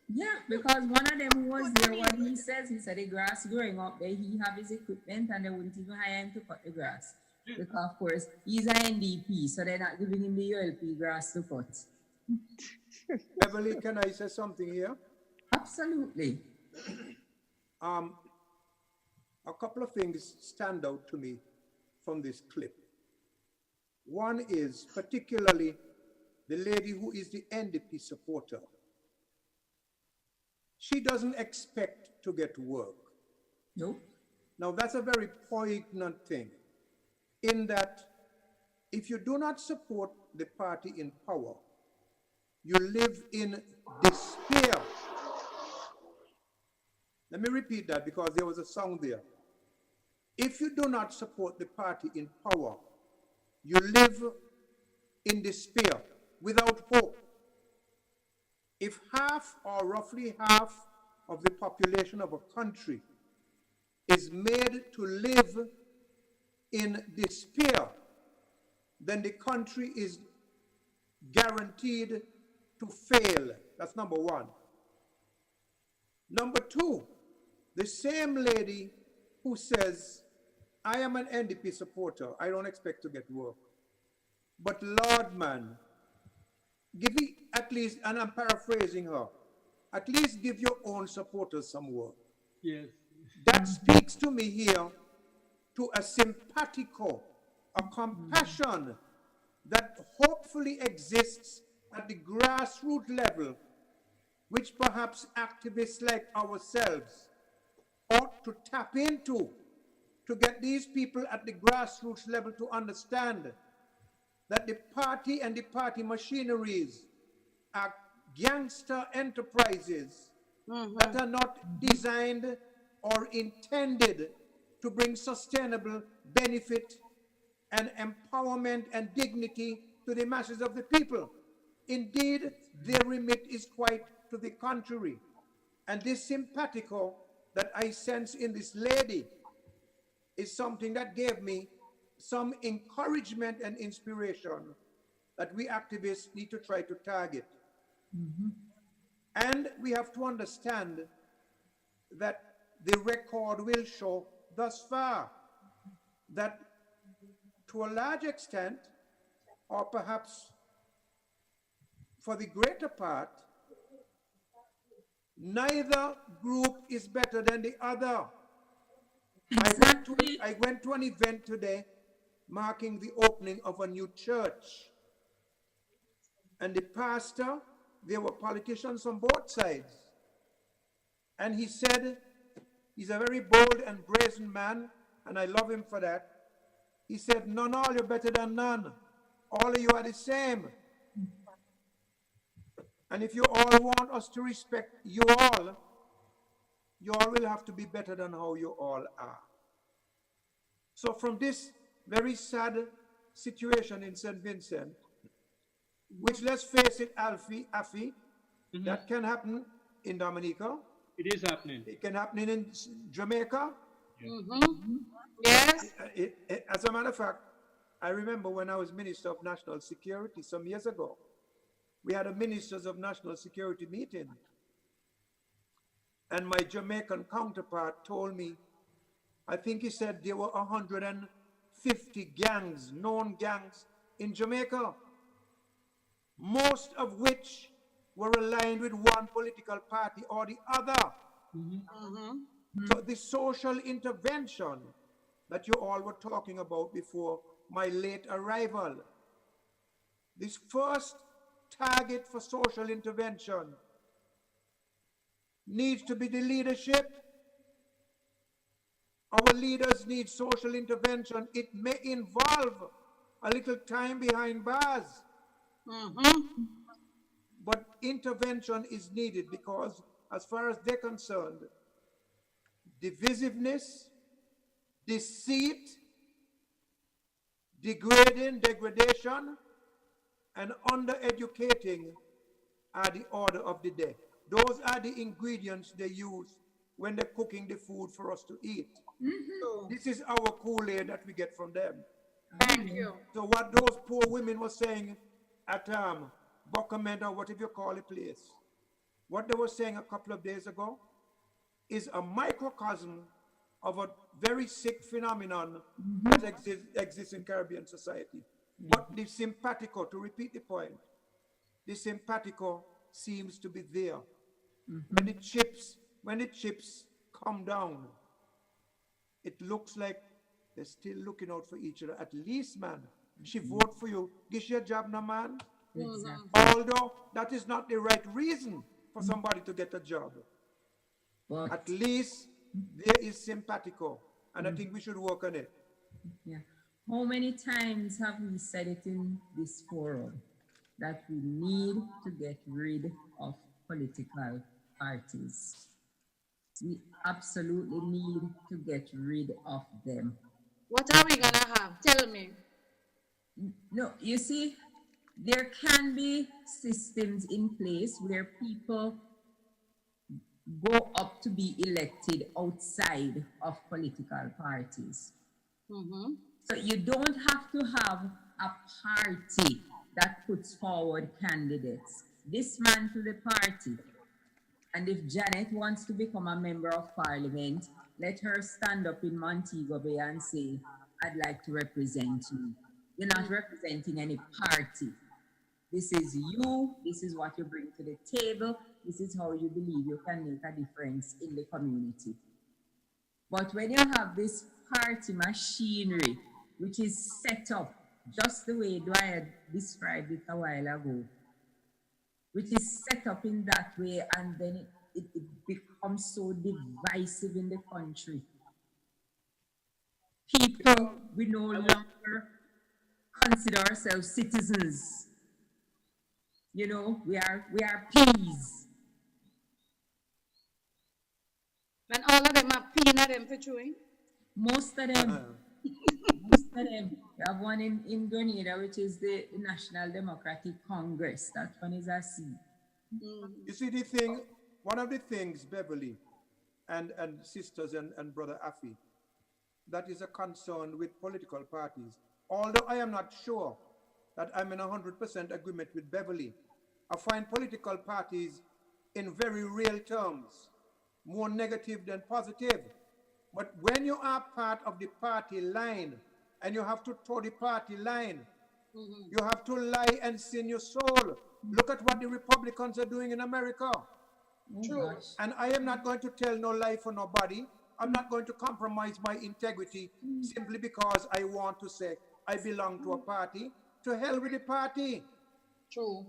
Yeah, because one of them who was there, what he says, he said the grass growing up there, he have his equipment and they wouldn't even hire him to cut the grass. Because of course, he's an NDP, so they're not giving him the ULP grass to cut. Beverly, can I say something here? Absolutely. A couple of things stand out to me from this clip. One is particularly the lady who is the NDP supporter. She doesn't expect to get work. No. Now that's a very poignant thing, in that if you do not support the party in power, you live in despair. Let me repeat that because there was a song there. If you do not support the party in power, you live in despair, without hope. If half or roughly half of the population of a country is made to live in despair, then the country is guaranteed to fail. That's number one. Number two, the same lady who says, I am an NDP supporter, I don't expect to get work. But Lord, man, give me at least, and I'm paraphrasing her, at least give your own supporters some work. Yes. That speaks to me here to a simpatico, a compassion that hopefully exists at the grassroots level, which perhaps activists like ourselves ought to tap into to get these people at the grassroots level to understand that the party and the party machineries are gangster enterprises that are not designed or intended to bring sustainable benefit and empowerment and dignity to the masses of the people. Indeed, their remit is quite to the contrary. And this simpatico that I sense in this lady is something that gave me some encouragement and inspiration that we activists need to try to target. And we have to understand that the record will show thus far that to a large extent, or perhaps for the greater part, neither group is better than the other. I went to an event today marking the opening of a new church. And the pastor, there were politicians on both sides. And he said, he's a very bold and brazen man, and I love him for that. He said, none all, you're better than none. All of you are the same. And if you all want us to respect you all will have to be better than how you all are. So from this very sad situation in St. Vincent, which, let's face it, Afi, that can happen in Dominica. It is happening. It can happen in Jamaica. Yes. As a matter of fact, I remember when I was Minister of National Security some years ago, we had a Ministers of National Security meeting. And my Jamaican counterpart told me, I think he said there were 150 gangs, known gangs in Jamaica, most of which were aligned with one political party or the other. So the social intervention that you all were talking about before my late arrival, this first target for social intervention needs to be the leadership. Our leaders need social intervention. It may involve a little time behind bars. But intervention is needed because, as far as they're concerned, divisiveness, deceit, degradation, and undereducating are the order of the day. Those are the ingredients they use when they're cooking the food for us to eat. This is our Kool-Aid that we get from them. Thank you. So what those poor women were saying at Buckerman, or whatever you call the place, what they were saying a couple of days ago is a microcosm of a very sick phenomenon that exists in Caribbean society. But the simpatico, to repeat the point, the simpatico seems to be there. When the chips come down, it looks like they're still looking out for each other. At least, man, she vote for you. This your job now, man. Although that is not the right reason for somebody to get a job. At least there is simpatico, and I think we should work on it. Yeah. How many times have we said it in this forum that we need to get rid of political parties? We absolutely need to get rid of them. What are we gonna have? Tell me. No, you see, there can be systems in place where people go up to be elected outside of political parties. So you don't have to have a party that puts forward candidates. This man to the party. And if Janet wants to become a member of parliament, let her stand up in Montego Bay and say, I'd like to represent you. You're not representing any party. This is you. This is what you bring to the table. This is how you believe you can make a difference in the community. But when you have this party machinery, which is set up just the way Dwight described it a while ago, which is set up in that way, and then it becomes so divisive in the country. People will no longer consider ourselves citizens. You know, we are peas. And all of them are peanut them for chewing? Most of them. Most of them. We have one in Grenada, which is the National Democratic Congress. That one is a C. You see the thing, one of the things, Beverly, and sisters and brother Afi, that is a concern with political parties. Although I am not sure that I'm in 100% agreement with Beverly, I find political parties in very real terms more negative than positive. But when you are part of the party line and you have to toe the party line, you have to lie and sin your soul. Look at what the Republicans are doing in America. True. And I am not going to tell no lie for nobody. I'm not going to compromise my integrity simply because I want to say I belong to a party. To hell with the party. True.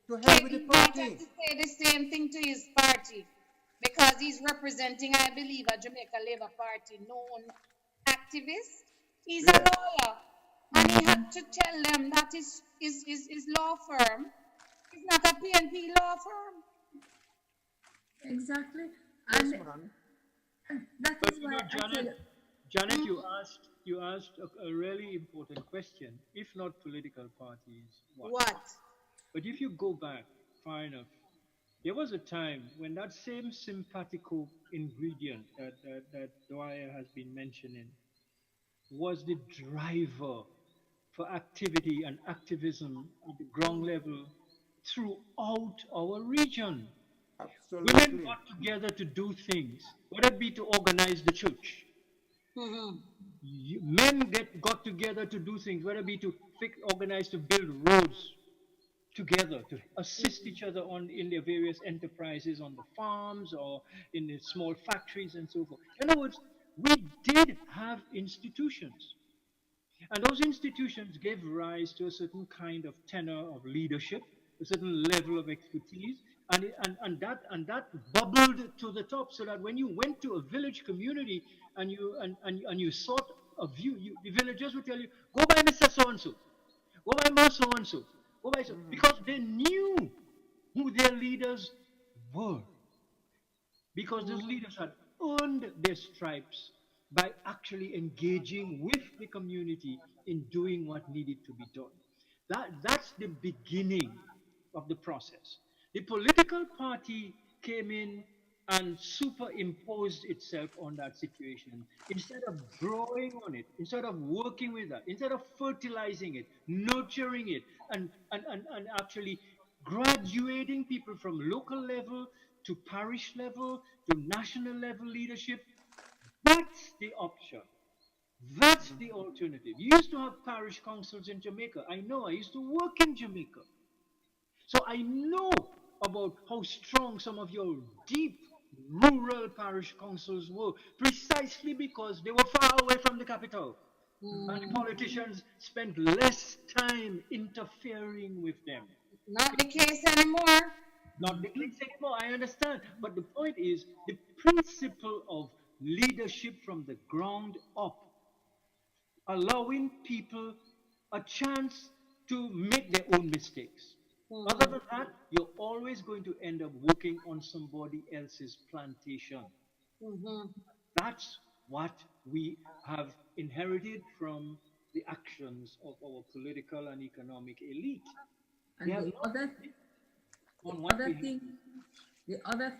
To hell with the He might party. have to say the same thing to his party because he's representing, I believe, a Jamaica Labour Party known activist. He's a lawyer, and he had to tell them that his law firm is not a PNP law firm. Exactly. Yes, And man. that But is you why know, I tell Janet, you asked a really important question. If not political parties, what? What? But if you go back far enough, there was a time when that same simpatico ingredient that Dwyer has been mentioning was the driver for activity and activism at the ground level throughout our region. Absolutely. Women got together to do things, whether it be to organize the church. Men got together to do things, whether it be to organize to build roads together, to assist each other in their various enterprises on the farms or in the small factories and so forth. In other words, we did have institutions. And those institutions gave rise to a certain kind of tenor of leadership, a certain level of expertise, and that bubbled to the top, so that when you went to a village community and you sought a view, the villagers would tell you, go by Mr. So-and-so, go by Ma so-and-so, go by so, because they knew who their leaders were. Because those leaders had earned their stripes by actually engaging with the community in doing what needed to be done. That's the beginning of the process. The political party came in and superimposed itself on that situation. Instead of drawing on it, instead of working with that, instead of fertilizing it, nurturing it, and actually graduating people from local level to parish level to national level leadership, that's the option. That's the alternative. You used to have parish councils in Jamaica. I know, I used to work in Jamaica. So I know about how strong some of your deep rural parish councils were, precisely because they were far away from the capital. And the politicians spent less time interfering with them. Not the case anymore. Not the case anymore, I understand. But the point is, the principle of leadership from the ground up, allowing people a chance to make their own mistakes. Other than that, you're always going to end up working on somebody else's plantation. That's what we have inherited from the actions of our political and economic elite. And the other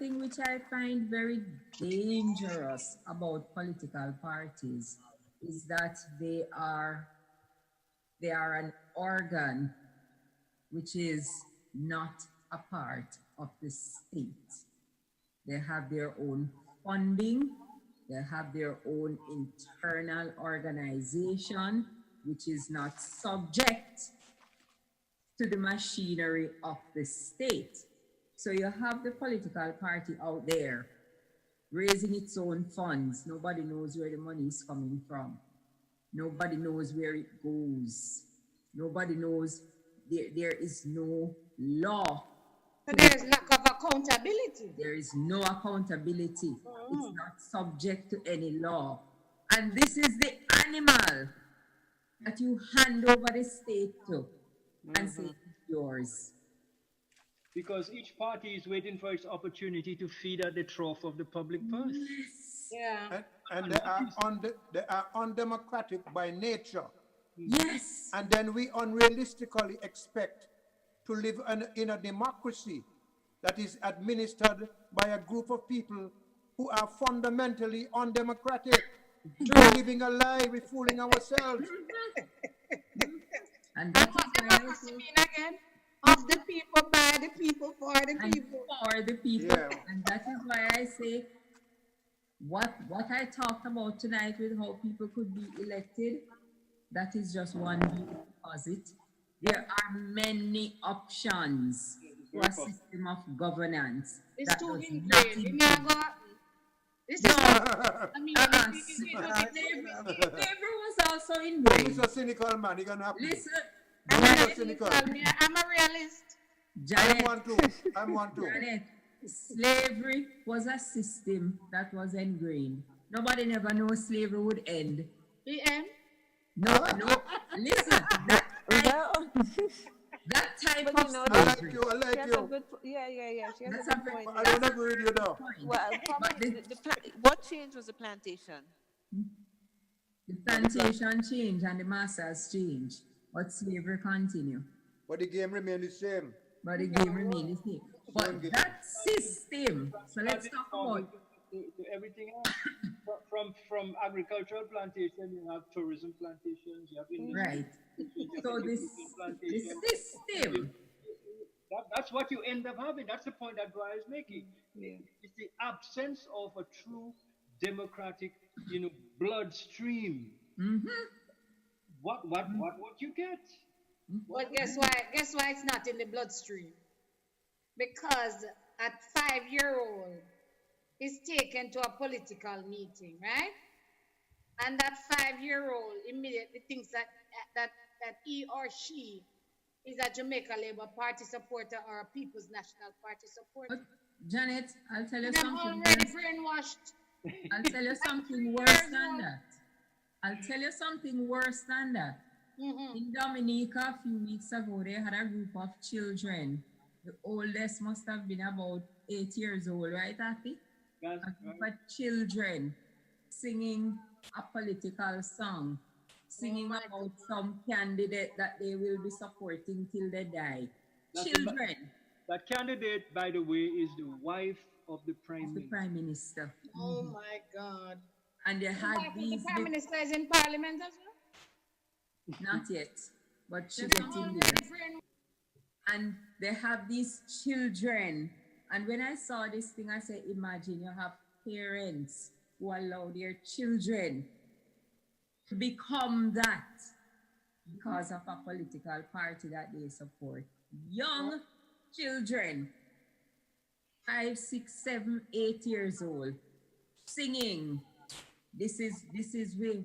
thing which I find very dangerous about political parties is that they are an organ which is not a part of the state. They have their own funding, they have their own internal organization, which is not subject to the machinery of the state. So you have the political party out there raising its own funds. Nobody knows where the money is coming from. Nobody knows where it goes. Nobody knows. There is no law. But there is lack of accountability. There is no accountability. It's not subject to any law. And this is the animal that you hand over the state to and say it's yours. Because each party is waiting for its opportunity to feed at the trough of the public purse. Yeah. And they are undemocratic by nature. Yes. And then we unrealistically expect to live in a democracy that is administered by a group of people who are fundamentally undemocratic. We're living a lie, we're fooling ourselves. And what democracy mean again? Of the people, by the people, for the people. For the people. Yeah. And that is why I say what I talked about tonight with how people could be elected, that is just one big deposit. There are many options for a system of governance. It's that too does ingrained. not We include- never got this is I mean, slavery was also ingrained. He's a cynical man. He's gonna have Listen, I'm cynical. a realist. Janet, I'm one too. Janet, slavery was a system that was ingrained. Nobody never knew slavery would end. The end? No. Listen, that type of slavery. I like you. Yeah. She has That's a good point. I don't agree with you though. Well, probably what changed was the plantation. The plantation changed and the masters changed, but slavery continued. But the game remained the same. But the game remained the same. But that system, so let's talk about to everything else. From agricultural plantation, you have tourism plantations, you have industry. Right. So this system. That's what you end up having. That's the point that Guy is making. It's the absence of a true democratic, bloodstream. Mm-hmm. What would you get? But guess why? Guess why it's not in the bloodstream? Because a 5-year-old is taken to a political meeting, right? And that 5-year-old immediately thinks that he or she is a Jamaica Labour Party supporter or a People's National Party supporter. But Janet, I'll tell you I'm something. already brainwashed. I'll tell you something worse than that. Mm-hmm. In Dominica, a few weeks ago, they had a group of children. The oldest must have been about 8 years old, right, Ati? Yes, a group of children singing a political song, singing about some candidate that they will be supporting till they die. Children. That candidate, by the way, is the wife of the Prime Minister. Oh my God. And they had these. The Prime Minister is in Parliament as well? Not yet, but she's getting there. And they have these children. And when I saw this thing, I said, imagine you have parents who allow their children to become that because of a political party that they support. Young children, 5, 6, 7, 8 years old, singing. This is we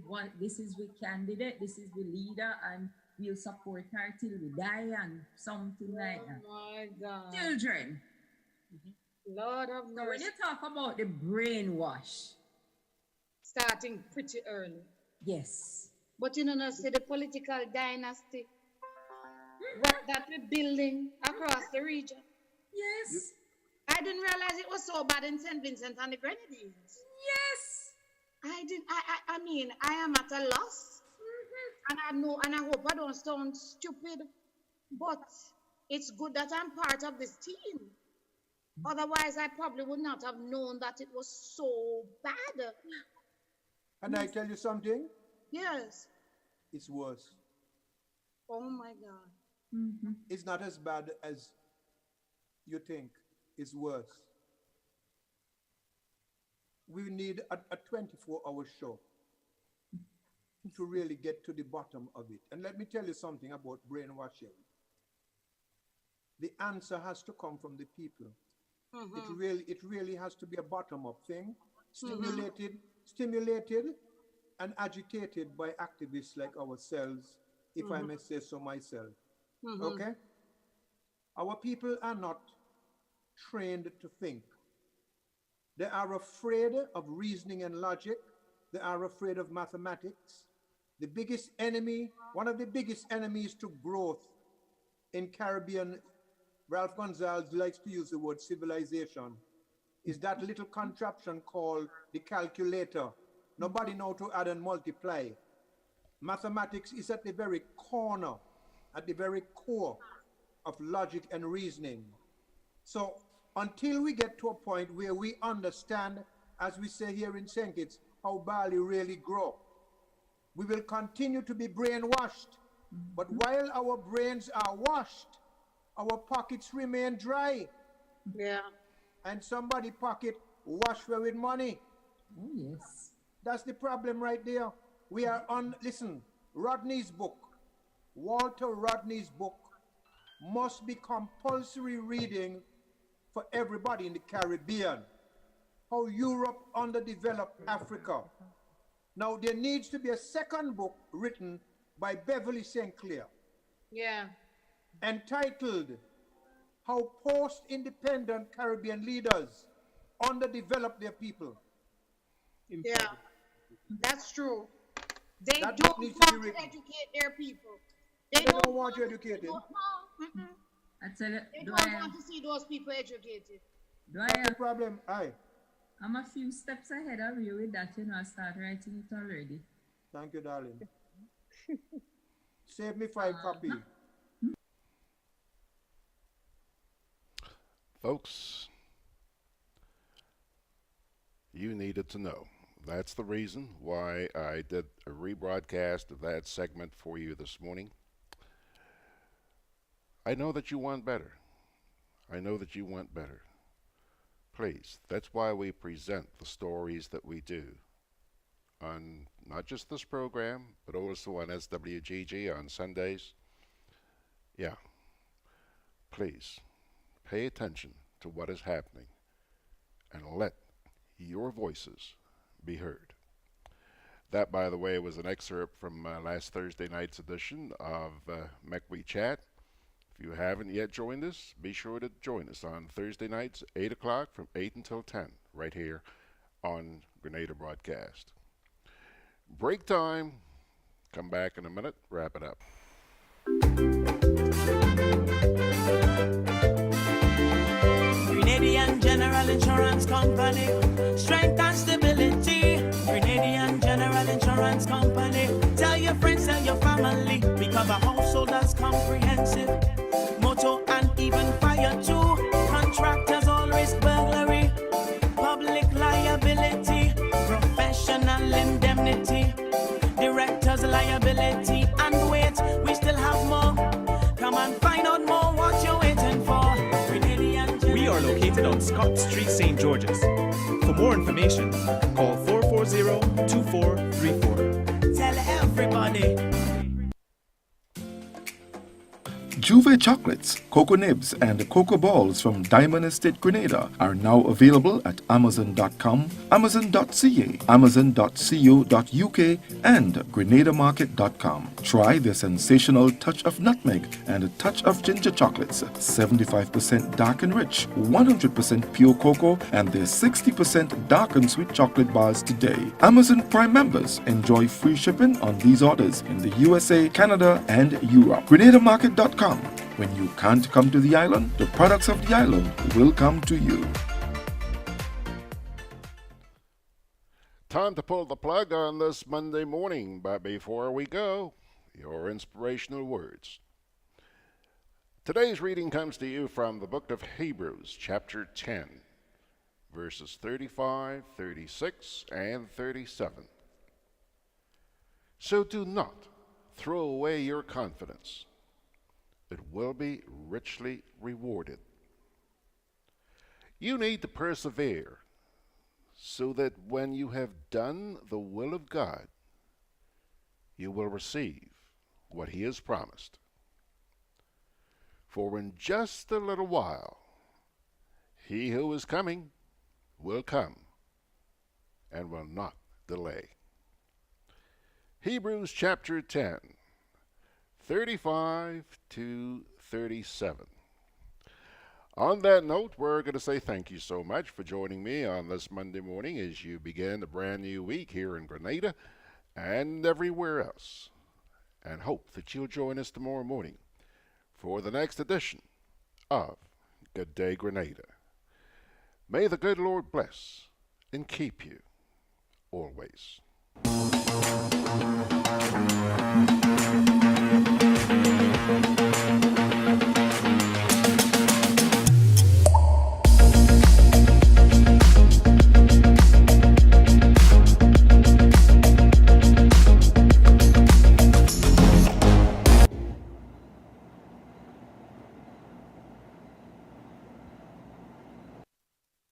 candidate, this is the leader, and we'll support her till we die, and something like that. Oh my God. Children. Lord of mercy. So when you talk about the brainwash, starting pretty early. Yes. But see the political dynasty that we're building across the region. Yes. I didn't realize it was so bad in St. Vincent and the Grenadines. Yes. I mean, I am at a loss. And I know, and I hope I don't sound stupid, but it's good that I'm part of this team. Otherwise, I probably would not have known that it was so bad. And I tell you something? Yes. It's worse. Oh my God. Mm-hmm. It's not as bad as you think. It's worse. We need a 24-hour show to really get to the bottom of it. And let me tell you something about brainwashing. The answer has to come from the people. Mm-hmm. It really has to be a bottom-up thing, stimulated and agitated by activists like ourselves, if I may say so myself. Okay? Our people are not trained to think. They are afraid of reasoning and logic. They are afraid of mathematics. the biggest enemy, one of the biggest enemies to growth in Caribbean, Ralph Gonzalez likes to use the word civilization, is that little contraption called the calculator. Nobody knows to add and multiply. Mathematics is at the very corner, at the very core of logic and reasoning. So until we get to a point where we understand, as we say here in St. Kitts, how barley really grow, we will continue to be brainwashed. But while our brains are washed, our pockets remain dry. Yeah. And somebody pocket wash with money. Oh, yes. That's the problem right there. We are on, listen, Rodney's book, Walter Rodney's book, must be compulsory reading for everybody in the Caribbean. How Europe underdeveloped Africa. Now there needs to be a second book written by Beverly St. Clair. Yeah. Entitled How Post-Independent Caribbean Leaders Underdevelop Their People. Yeah, that's true. They That don't needs want to be to written. educate their people. They don't want you educated. I tell you, They don't want to see those people educated. That's the problem. Aye. I'm a few steps ahead of you with that, you know. I start writing it already. Thank you, darling. Save me 5 copies. Folks, you needed to know. That's the reason why I did a rebroadcast of that segment for you this morning. I know that you want better. I know that you want better. Please, that's why we present the stories that we do on not just this program, but also on SWGG on Sundays. Yeah, please pay attention to what is happening and let your voices be heard. That, by the way, was an excerpt from last Thursday night's edition of MECWE Chat. If you haven't yet joined us, be sure to join us on Thursday nights, 8 o'clock from 8 until 10, right here on Grenada Broadcast. Break time. Come back in a minute. Wrap it up. Grenadian General Insurance Company, strength and stability. Grenadian General Insurance Company, tell your friends, tell your family. We cover householders comprehensive, motor and even fire too. Contractors all risk burglary, public liability, professional indemnity, directors liability, and wait, we still have more. Come and find out more what you're waiting for. We are located on Scott Street, St. George's. For more information, call 440-2434. Tell everybody. Juve chocolates, cocoa nibs, and cocoa balls from Diamond Estate Grenada are now available at Amazon.com, Amazon.ca, Amazon.co.uk, and GrenadaMarket.com. Try the sensational touch of nutmeg and a touch of ginger chocolates, 75% dark and rich, 100% pure cocoa, and their 60% dark and sweet chocolate bars today. Amazon Prime members enjoy free shipping on these orders in the USA, Canada, and Europe. GrenadaMarket.com. When you can't come to the island, the products of the island will come to you. Time to pull the plug on this Monday morning, but before we go, your inspirational words. Today's reading comes to you from the book of Hebrews, chapter 10, verses 35, 36, and 37. So do not throw away your confidence. It will be richly rewarded. You need to persevere so that when you have done the will of God, you will receive what He has promised. For in just a little while, He who is coming will come and will not delay. Hebrews chapter 10. 35 to 37. On that note, we're going to say thank you so much for joining me on this Monday morning as you begin a brand new week here in Grenada. and everywhere else, and hope that you'll join us tomorrow morning for the next edition of Gudday Grenada. May the good Lord bless and keep you always.